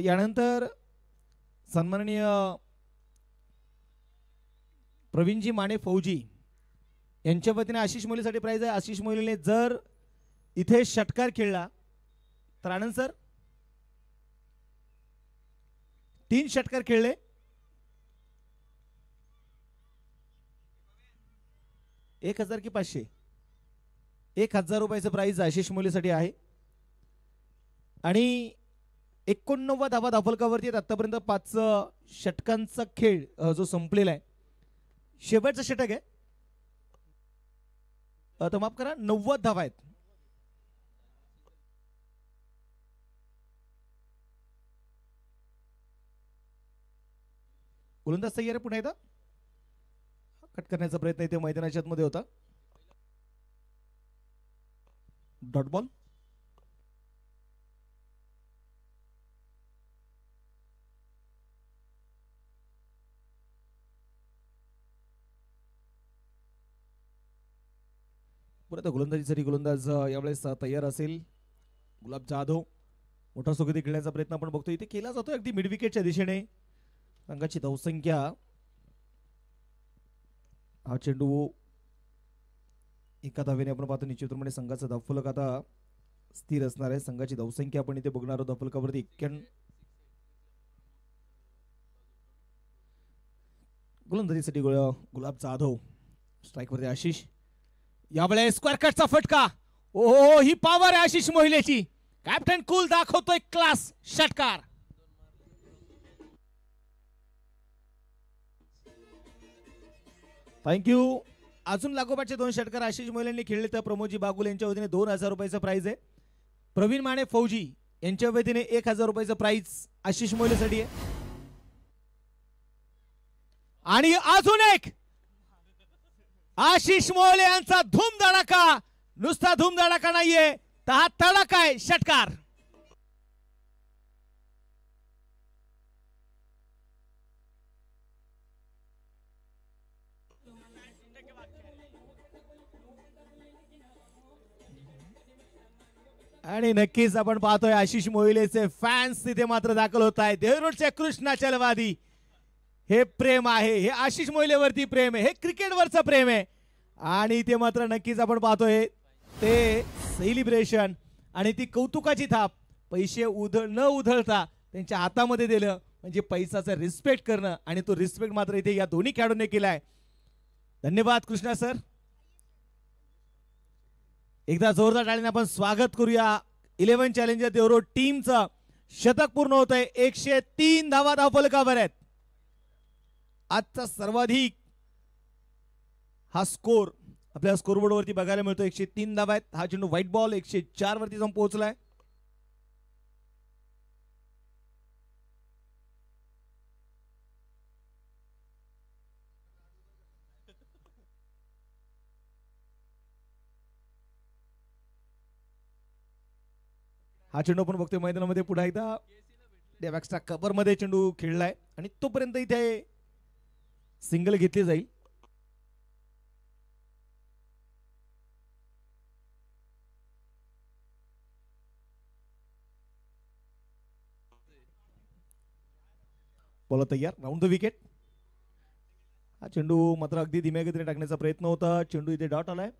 यानंतर सन्माननीय प्रवीणजी माने फौजी यांच्या वतीने आशिष मोहिलेसाठी प्राइज आहे. आशिष मोहिलेने जर इथे षटकार खेळला तर आनंद सर 3 षटकार खेळले. $1,000 की 500? 1,000 रुपयाचं प्राइज आशिष मोहिलेसाठी आहे. आणि 89 धावा धाफलकावरती आहेत. आतापर्यंत 5 षटकांचा खेळ जो संपलेला आहे. शेवटचा षटक आहे, तर माफ करा, 90 धावा आहेत. गोलंदाज तयार आहे. पुन्हा एकदा कट करण्याचा प्रयत्न इथे मैदानाच्या मध्ये होता. Dot ball. परत गोलंदाजीसाठी गोलंदाज यावेळेस तयार असेल. गुलाब जाधव. मोठा सोगती खेळण्याचा प्रयत्न आपण बघतो इथे केला जातो अगदी मिड विकेटच्या दिशेने. संघाची धावसंख्या, हा चेंडू एका धावेने आपण पाहतो. निश्चितपणे संघाचा धावफलक आता स्थिर असणार आहे. संघाची धावसंख्या आपण इथे बघणार आहोत धावफलकावरती 91. गोलंदाजीसाठी गुलाब जाधव. स्ट्राईक वरती आशिष. यावेळेस स्क्वेअर कटचा फटका. ओहो, ही पॉवर आहे आशिष मोहिलेची. कॅप्टन कूल दाखवतोय क्लास. षटकार. थँक्यू. अजून लागोपाठचे 2 षटकार आशिष मोहिलेंनी खेळले तर प्रमोदजी बागुल यांच्या वतीने 2000 रुपयाचं प्राइज आहे. प्रवीण माने फौजी यांच्या वतीने 1000 रुपयाचं प्राइज आशिष मोहिलेसाठी आहे. आणि अजून एक आशिष मोहिले यांचा धूमधडाका, नुसता धूमधडाका नाहीये तर हा तडाखा आहे षटकार. आणि नक्कीच आपण पाहतोय आशिष मोहिलेचे फॅन्स तिथे मात्र दाखल होत आहेत. देवरुडचे कृष्णा चलवादी, हे प्रेम आहे, हे आशिष मोहिलेवरती प्रेम आहे, हे क्रिकेटवरचं प्रेम आहे. आणि ते मात्र नक्कीच आपण पाहतोय ते सेलिब्रेशन आणि ती कौतुकाची थाप पैसे न उधळता त्यांच्या हातामध्ये दिलं म्हणजे पैसाचा रिस्पेक्ट करणं. आणि तो रिस्पेक्ट मात्र इथे या दोन्ही खेळाडूंनी केलाय. धन्यवाद कृष्णा सर. एकदा जोरदार टाळीने आपण स्वागत करूया. 11 चॅलेंजर देवरोड टीमचं शतक पूर्ण होत आहे. 103 धावा धावफलकावर आहेत. आजचा सर्वाधिक हा स्कोर आपल्या स्कोरबोर्ड वरती बघायला मिळतो. 103 धावा आहेत. हा चेंडू व्हाईट बॉल 104 वरती जाऊन पोहोचलाय. हा चेंडू आपण बघतोय मैदानामध्ये पुन्हा एकदा डेवॅक्सच्या कव्हर मध्ये चेंडू खेळलाय आणि तोपर्यंत इथे सिंगल घेतली जाईल. बॉल तयार, राऊंड द विकेट. हा चेंडू मात्र अगदी धीम्या गतीने टाकण्याचा प्रयत्न होता. चेंडू इथे डॉट आलाय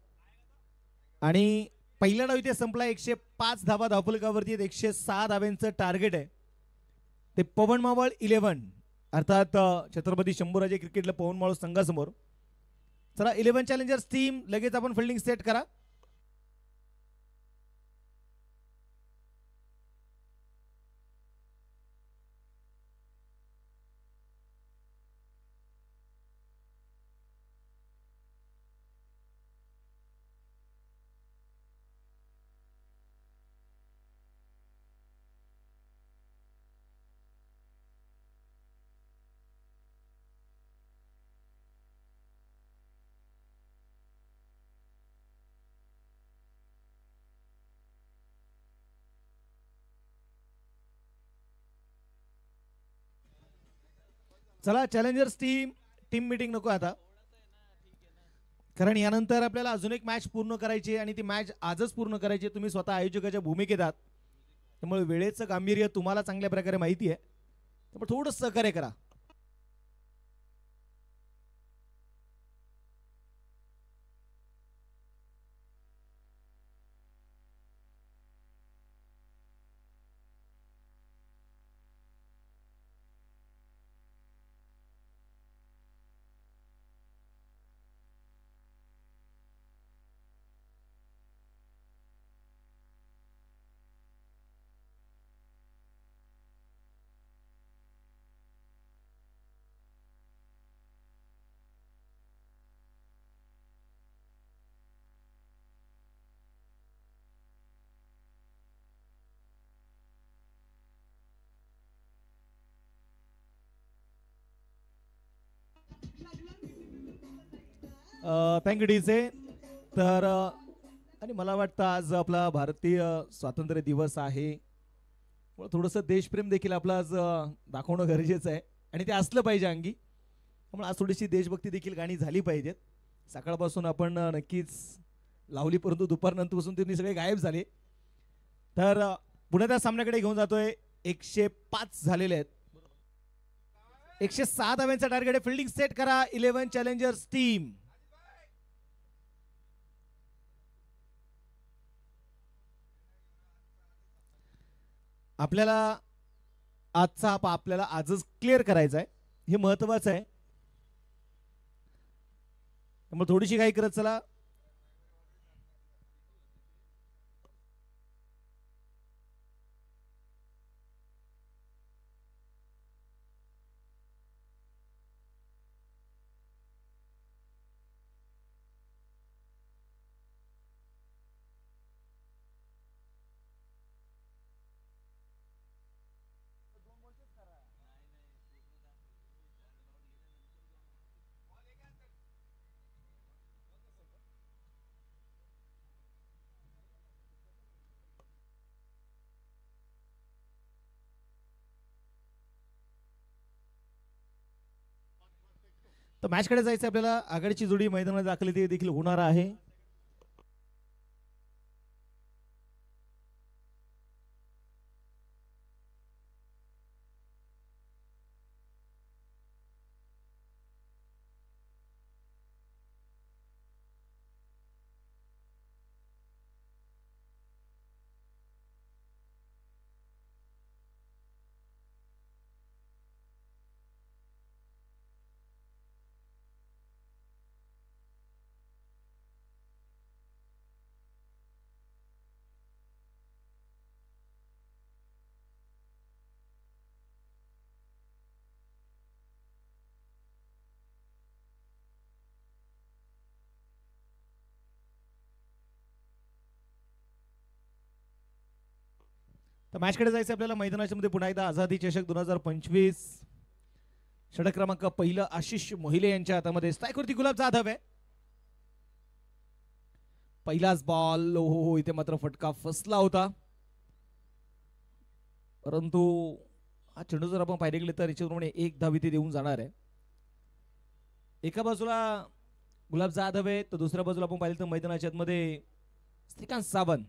आणि पहिला डाव इथे संपला. 105 धावा धावफलकावरती 106 धाव्यांचं टार्गेट आहे. ते पवन मावळ 11 अर्थात छत्रपती शंभूराजे क्रिकेटला पवन मावळ संघासमोर. चला 11 चॅलेंजर्स टीम लगेच आपण फिल्डिंग सेट करा. चला चॅलेंजर्स टीम मीटिंग नको आता, कारण यानंतर आपल्याला अजून एक मॅच पूर्ण करायची आणि ती मॅच आजच पूर्ण करायची. तुम्ही स्वतः आयोजकाच्या भूमिकेत आहात त्यामुळे वेळेचं गांभीर्य तुम्हाला चांगल्या प्रकारे माहिती आहे. त्यामुळे थोडं सहकार्य करा. Thank you DJ. तर आणि मला वाटतं आज आपला भारतीय स्वातंत्र्य दिवस आहे, थोडंसं देशप्रेम देखील आपलं आज दाखवणं गरजेचं आहे आणि ते असलं पाहिजे अंगी. त्यामुळे आज थोडीशी देशभक्ती देखील गाणी झाली पाहिजेत. सकाळपासून आपण नक्कीच लावली परंतु दुपारनंतरपासून तुम्ही सगळे गायब झाले. तर पुन्हा त्या सामन्याकडे घेऊन जातोय. 105 झालेले आहेत. 106 धाव्यांचा टार्गेट आहे. फिल्डिंग सेट करा 11 चॅलेंजर्स टीम. आपल्याला आजचा आपल्याला आजच क्लिअर करायचा आहे, हे महत्वाचं आहे. त्यामुळे थोडीशी घाई करत चला. तर मॅचकडे जायचं आपल्याला. आघाडीची जोडी मैदानात दाखल ती देखील होणार आहे. तर मॅचकडे जायचं आपल्याला. मैदानाच्या मध्ये पुन्हा एकदा आझादी चषक 2025 षटक क्रमांक पहिलं आशिष मोहिले यांच्या हातामध्ये. स्ट्राईकवरती गुलाब जाधव आहे. पहिलाच बॉल हो इथे मात्र फटका फसला होता, परंतु हा चेंडू जर आपण पाहिले गेले तर याच्याप्रमाणे एक धाव इथे देऊन जाणार आहे. एका बाजूला गुलाब जाधव आहे तर दुसऱ्या बाजूला आपण पाहिलं तर मैदानाच्या आतमध्ये श्रीकांत सावंत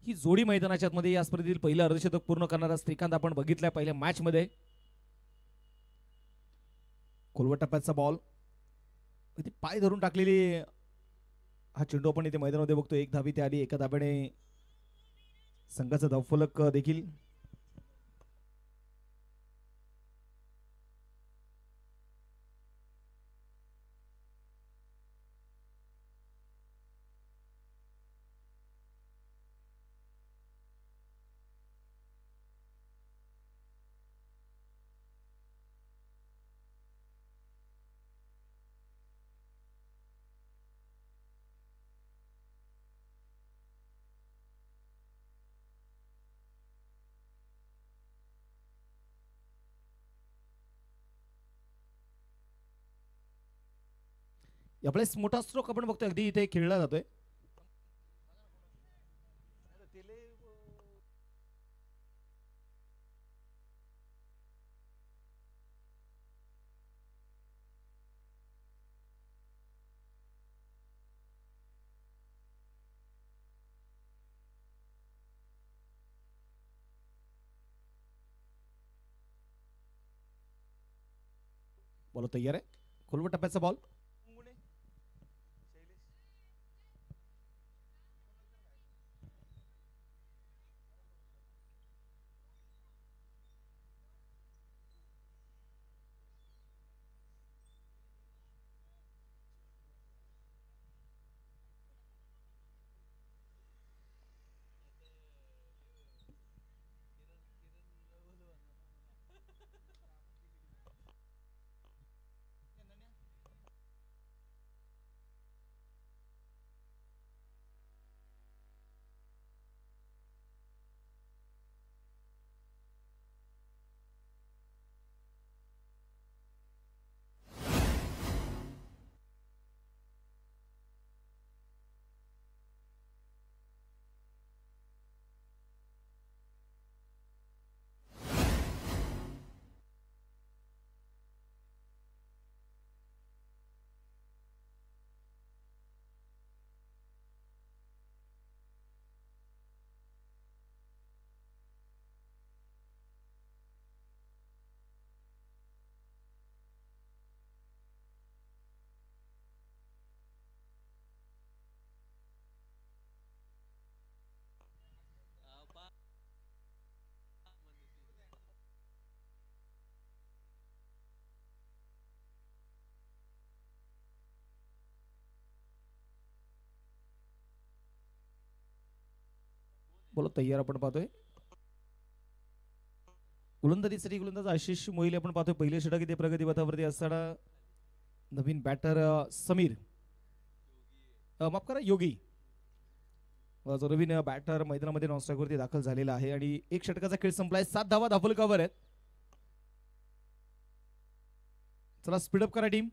ही जोडी मैदानाच्या आतमध्ये या स्पर्धेतील पहिलं अर्धशतक पूर्ण करणारा श्रीकांत आपण बघितलाय पहिल्या मॅच मध्ये. खोलवट टप्प्याचा बॉल इथे पाय धरून टाकलेली हा चेंडू आपण इथे मैदानामध्ये बघतो. एक धाव इथे आली. एका धाब्याने संघाचा धावफलक देखील आपल्या मोठा स्ट्रोक आपण बघतोय अगदी इथे खेळला जातोय. बॉल तयार आहे. खोलवट टप्प्याचा बॉल बोलो तयार आपण पाहतोय. गोलंदाजीसाठी गोलंदाज आशिष मोहिले आपण पाहतोय. पहिले षटक इथे प्रगती पथावरती असताना नवीन बॅटर समीर माफ करा योगी जो नवीन बॅटर मैदानामध्ये नॉनस्ट्राईक वरती दाखल झालेला आहे आणि एक षटकाचा खेळ संपलाय. 7 धावा धावफलकावर आहेत. चला स्पीडअप करा टीम.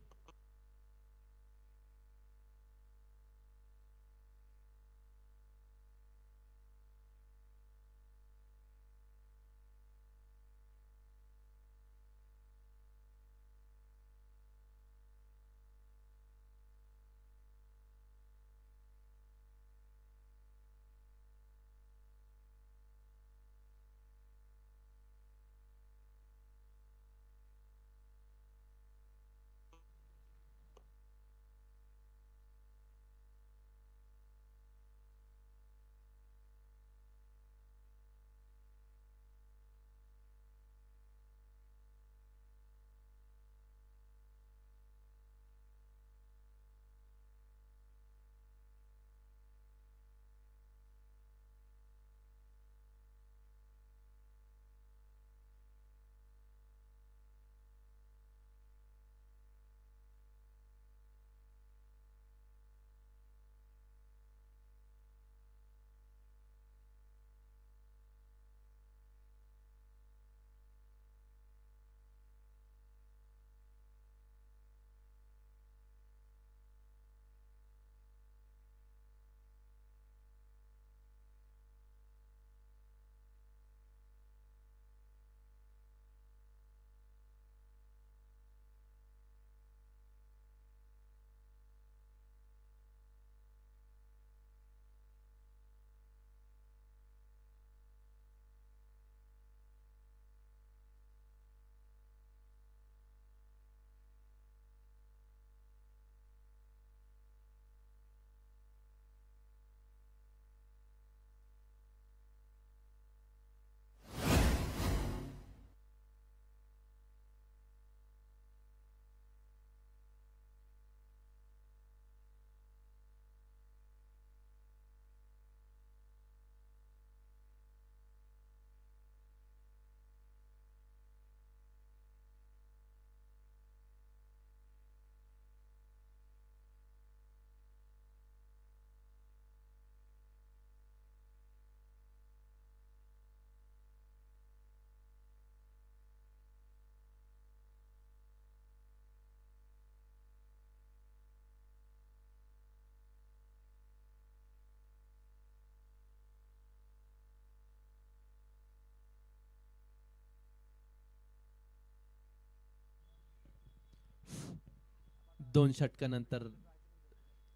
2 षटकानंतर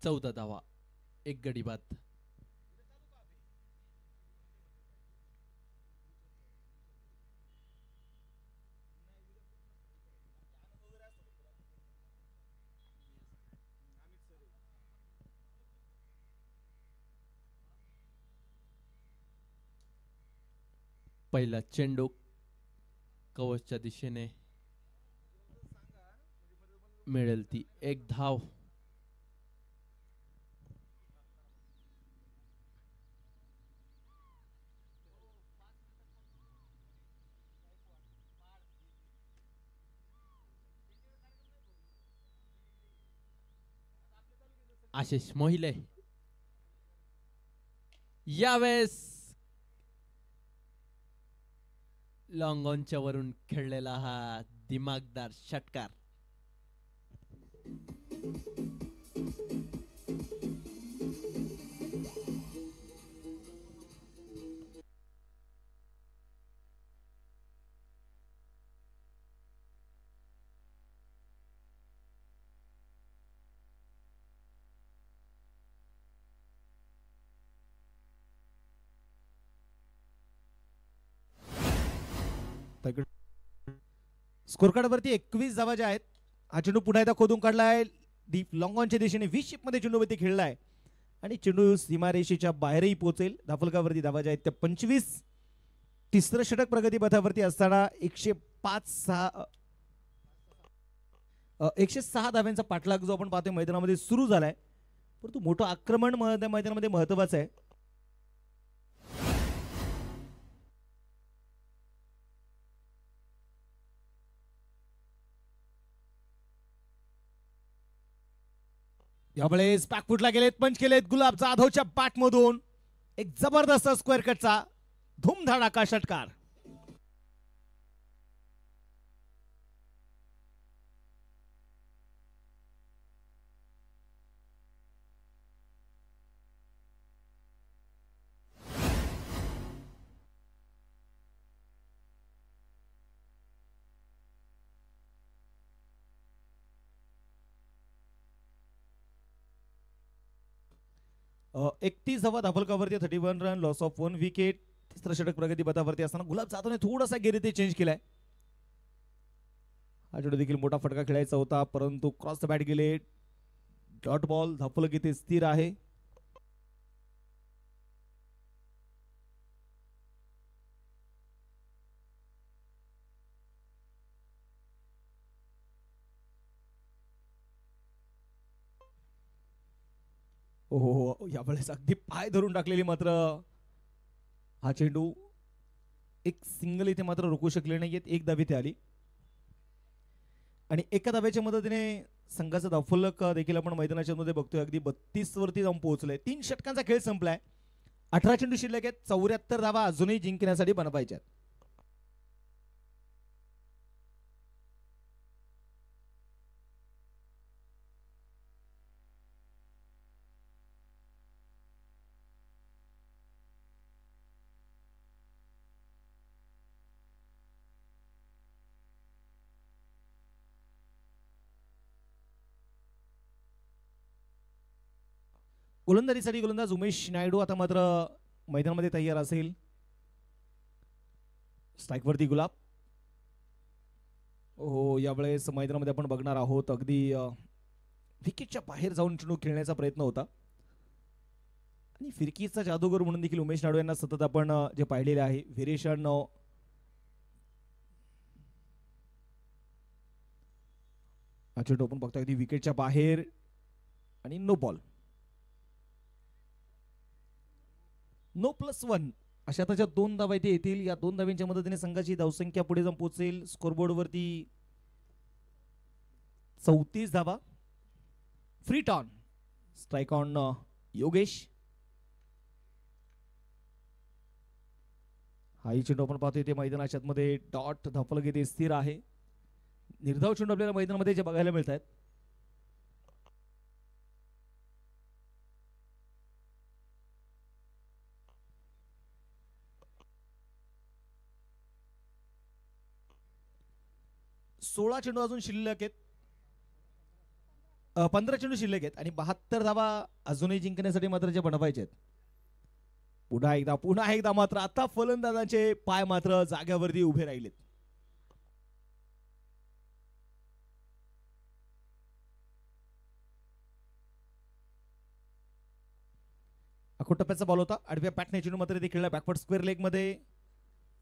14 धावा, 1 गडी बाद. पहिला चेंडू कवचच्या दिशेने मिळेल ती 1 धाव. आशिष मोहिले यावेळेस लॉंग ऑनच्या वरून खेळलेला हा दिमागदार षटकार. स्कोर कार्ड वरती 21 धावा ज्या आहेत. हा चेंडू पुन्हा एकदा खोदून काढलाय डीप लॉंग ऑनच्या दिशेने 20 शिप मध्ये चेंडू वरती खेळलाय आणि चेंडू सीमारेषेच्या बाहेरही पोहोचेल. धाफलकावरती धावा ज्या आहेत त्या 25. तिसरं षटक प्रगती पथावरती असताना 106 धाव्यांचा पाठलाग जो आपण पाहतोय मैदानामध्ये सुरू झालाय, परंतु मोठं आक्रमण मैदानामध्ये महत्वाचं आहे. यावेळेस बॅकफुटला गेलेत, पंच केलेत गुलाब जाधवच्या बॅट मधून. एक जबरदस्त स्क्वेअर कटचा धूमधडाका षटकार. अ, 31 धावा धाफलकावरती, 31 रन, लॉस ऑफ 1 विकेट. तिसरं षटक प्रगती पथावरती असताना गुलाब जाधवने थोडासा गेरी चेंज केलाय. हा चेंडू देखील मोठा फटका खेळायचा होता, परंतु क्रॉस द बॅट गेले. Dot ball. धाफलक इथे स्थिर आहे. हो, यावेळेस अगदी पाय धरून टाकलेली मात्र हा चेंडू एक सिंगल इथे मात्र रोखू शकले नाहीयेत. एक धाव इथे आली आणि एका धाव्याच्या मदतीने संघाचा धावफलक देखील आपण मैदानाच्या मध्ये बघतोय अगदी 32 वरती जाऊन पोहोचलाय. 3 षटकांचा खेळ संपलाय. 18 चेंडू शिल्लक आहेत. 74 धावा अजूनही जिंकण्यासाठी बनवायच्यात. गोलंदाजीसाठी गोलंदाज उमेश नायडू आता मात्र मैदानामध्ये तयार असेल. स्ट्राईक वरती गुलाब. हो, यावेळेस मैदानामध्ये आपण बघणार आहोत अगदी विकेटच्या बाहेर जाऊन चेंडू खेळण्याचा प्रयत्न होता आणि फिरकीचा जादूगर म्हणून देखील उमेश नायडू यांना सतत आपण जे पाहिलेले आहे. व्हेरिएशन हा चेंडू आपण बघतो अगदी विकेटच्या बाहेर आणि नो बॉल. नो +1 अशा त्याच्या 2 धावा इथे येतील. या 2 धाव्यांच्या मदतीने संघाची धावसंख्या पुढे जाऊन पोहोचेल. स्कोरबोर्ड वरती 34 धावा. फ्री टॉन. Strike on Yogesh. हाही चेंडू आपण पाहतोय ते मैदानाच्या मध्ये डॉट धाफलक इथे स्थिर आहे. निर्धाव चेंडू आपल्याला मैदानामध्ये जे बघायला मिळत आहेत. सोळा चेंडू अजून शिल्लक आहेत. 15 चेंडू शिल्लक आहेत आणि 72 धावा अजूनही जिंकण्यासाठी मात्र जे बनवायचे आहेत. पुन्हा एकदा मात्र आता फलंदाजांचे पाय मात्र जाग्यावरती उभे राहिलेत. अखोट टप्प्याचा बॉल होता. आडव्या पॅटने चेंडू मात्र इथे खेळला बॅकवर्ड स्क्वेअर लेग मध्ये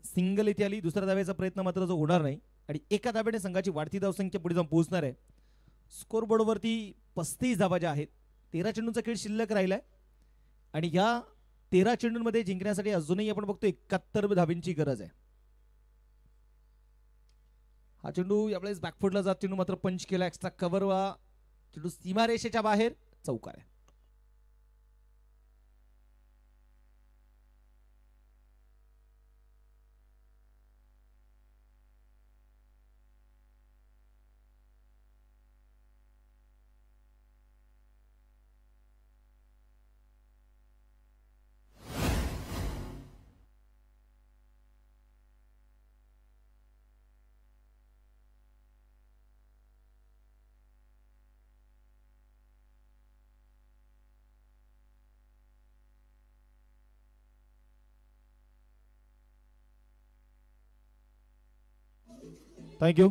सिंगल इथे आली. दुसऱ्या धाव्याचा प्रयत्न मात्र जो होणार नाही आणि एका धाब्याने संघाची वाढती धावसंख्या पुढे जाऊन पोहोचणार आहे. स्कोर बोर्डवरती 35 धावा ज्या आहेत. 13 चेंडूंचा खेळ शिल्लक राहिलाय आणि या 13 चेंडूंमध्ये जिंकण्यासाठी अजूनही आपण बघतो 71 धावींची गरज आहे. हा चेंडू यावेळेस बॅकफुटला जात चेंडू मात्र पंच केला. एक्स्ट्रा कव्हर वा चेंडू सीमारेषेच्या बाहेर चौकार आहे. थँक्यू.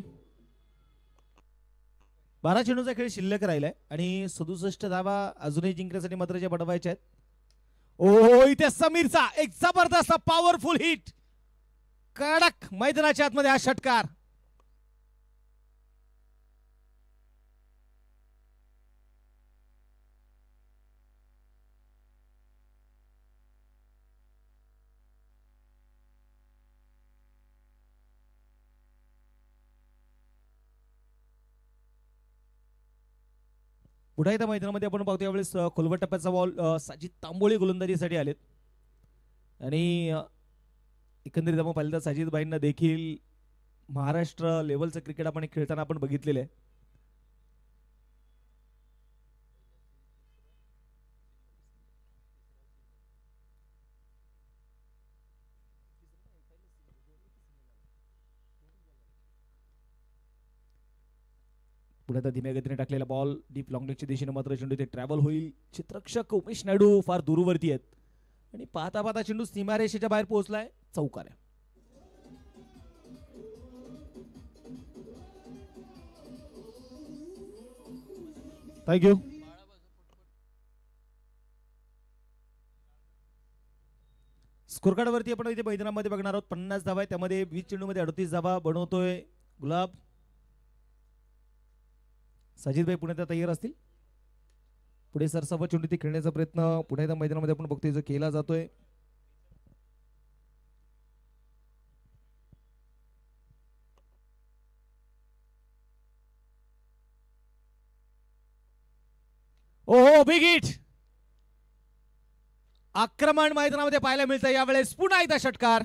12 चेंडूचा खेळ शिल्लक राहिलाय आणि 67 धावा अजूनही जिंकण्यासाठी मात्र जे बनवायचे आहेत. ओ इथे समीरचा एक जबरदस्त पॉवरफुल हिट. कडक मैदानाच्या आतमध्ये हा षटकार. पुढे एकदा मैदानामध्ये आपण पाहतो यावेळेस खोलवट टप्प्याचा बॉल साजिद तांबोळी गोलंदाजीसाठी आलेत आणि एकंदरीत आपण पाहिलं तर साजिद भाईंना देखील महाराष्ट्र लेवलचं क्रिकेट आपण खेळताना आपण बघितलेलं आहे. पुढे आता धीम्या गतीने टाकलेला बॉल डीप लॉंग लेगच्या दिशेने मात्र चेंडू ते ट्रॅव्हल होईल. क्षेत्ररक्षक उमेश नायडू फार दूरवरती आहेत आणि पाहता पाहता चेंडू सीमारेषेच्या बाहेर पोहोचलाय. चौकार आहे. थँक्यू. स्कोर कार्डवरती आपण इथे मैदानामध्ये बघणार आहोत. 50 धावा आहे त्यामध्ये 20 चेंडूमध्ये 38 धावा बनवतोय गुलाब. साजिद भाई पुण्यात तयार असतील. पुढे सरसावा चेंडू ते खेळण्याचा प्रयत्न पुढे एकदा मैदानामध्ये आपण बघतोय जो केला जातोय. ओहो बिग हिट. आक्रमण मैदानामध्ये पाहायला मिळतं यावेळेस. पुन्हा एकदा षटकार.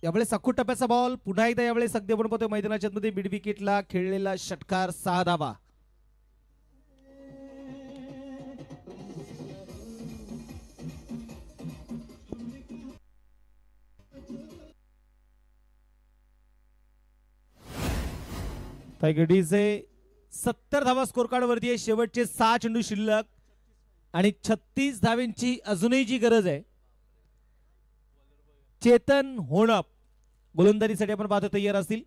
यावेळेस अख्खू टप्प्याचा बॉल पुन्हा एकदा यावेळेस अगदी आपण पाहतोय मैदानाच्या मध्ये मिड विकेटला खेळलेला षटकार 6 धावा. टायगर्डीचे 70 धावा स्कोर कार्ड वरती आहे. शेवटचे 6 चेंडू शिल्लक आणि 36 धावांची अजूनही जी गरज आहे. चेतन होणप गोलंदाजीसाठी आपण पाहतो तयार असतील.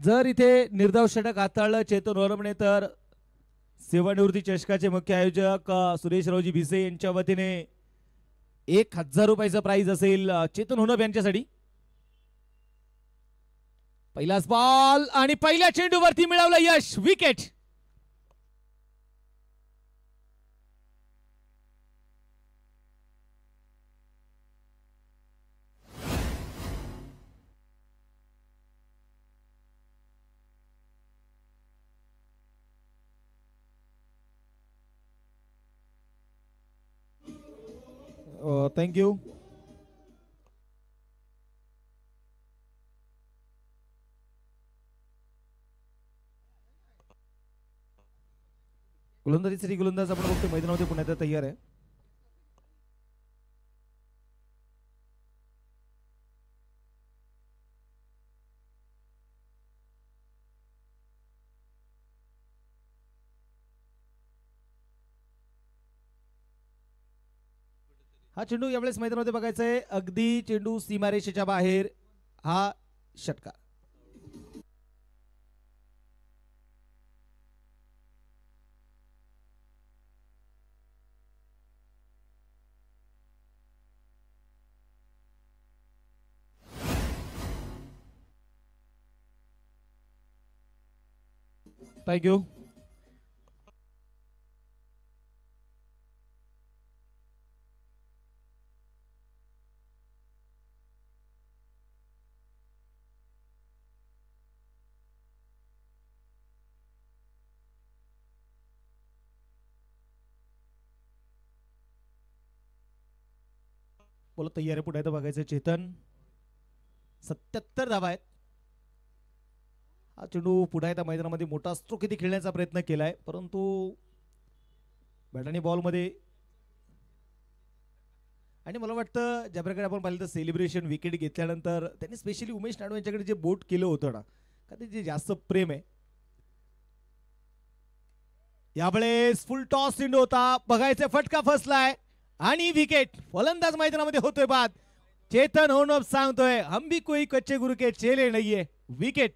जर इथे निर्धाव षटक हाताळलं चेतन ओरमणे तर सेवानिवृत्ती चषकाचे मुख्य आयोजक सुरेशरावजी भिसे यांच्या वतीने 1000 रुपयाचं प्राइज असेल चेतन होनप यांच्यासाठी. पहिलाच बॉल आणि पहिल्या चेंडूवरती मिळवलं यश, विकेट. थँक्यू. गोलंदाजीसाठी गोलंदाज आपण बघतो मैदानामध्ये पुन्हा तयार आहे. हा चेंडू यावेळेस मैदानामध्ये बघायचा आहे. अगदी चेंडू सीमारेषेच्या बाहेर, हा षटकार. थँक्यू. बोला तयार आहे. पुढे बघायचं चेतन. 77 धावा आहेत. हा चेंडू पुढे त्या मैदानामध्ये मोठा स्ट्रोक किती खेळण्याचा प्रयत्न केलाय, परंतु बॅट आणि बॉलमध्ये. आणि मला वाटतं ज्या प्रकारे आपण पाहिलं तर सेलिब्रेशन विकेट घेतल्यानंतर त्यांनी स्पेशली उमेश नायडू यांच्याकडे जे बोट केलं होतं ना, का ते जे जास्त प्रेम आहे. यावेळेस फुल टॉस चेंडू होता, बघायचं फटका फसलाय आणि विकेट. फलंदाज मैदानामध्ये होतोय बाद. चेतन होनप सांगतोय हम भी कोई कच्चे गुरु के चेले नाहीये. विकेट.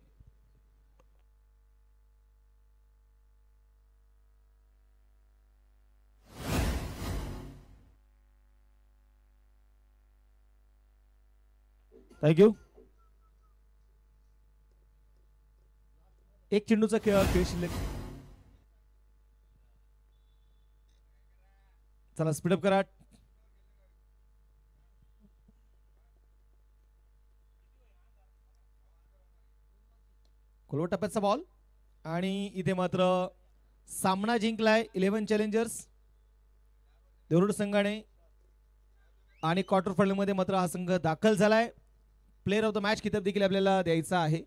थँक्यू. एक चेंडूचा खेळ शिल्लक. चला स्पीडअप करा. खोलवट टप्प्याचा बॉल आणि इथे मात्र सामना जिंकलाय 11 चॅलेंजर्स देवरुड संघाने. आणि क्वार्टर फायनल मध्ये मात्र हा संघ दाखल झालाय. प्लेयर ऑफ द मॅच किताब देखील आपल्याला द्यायचा आहे.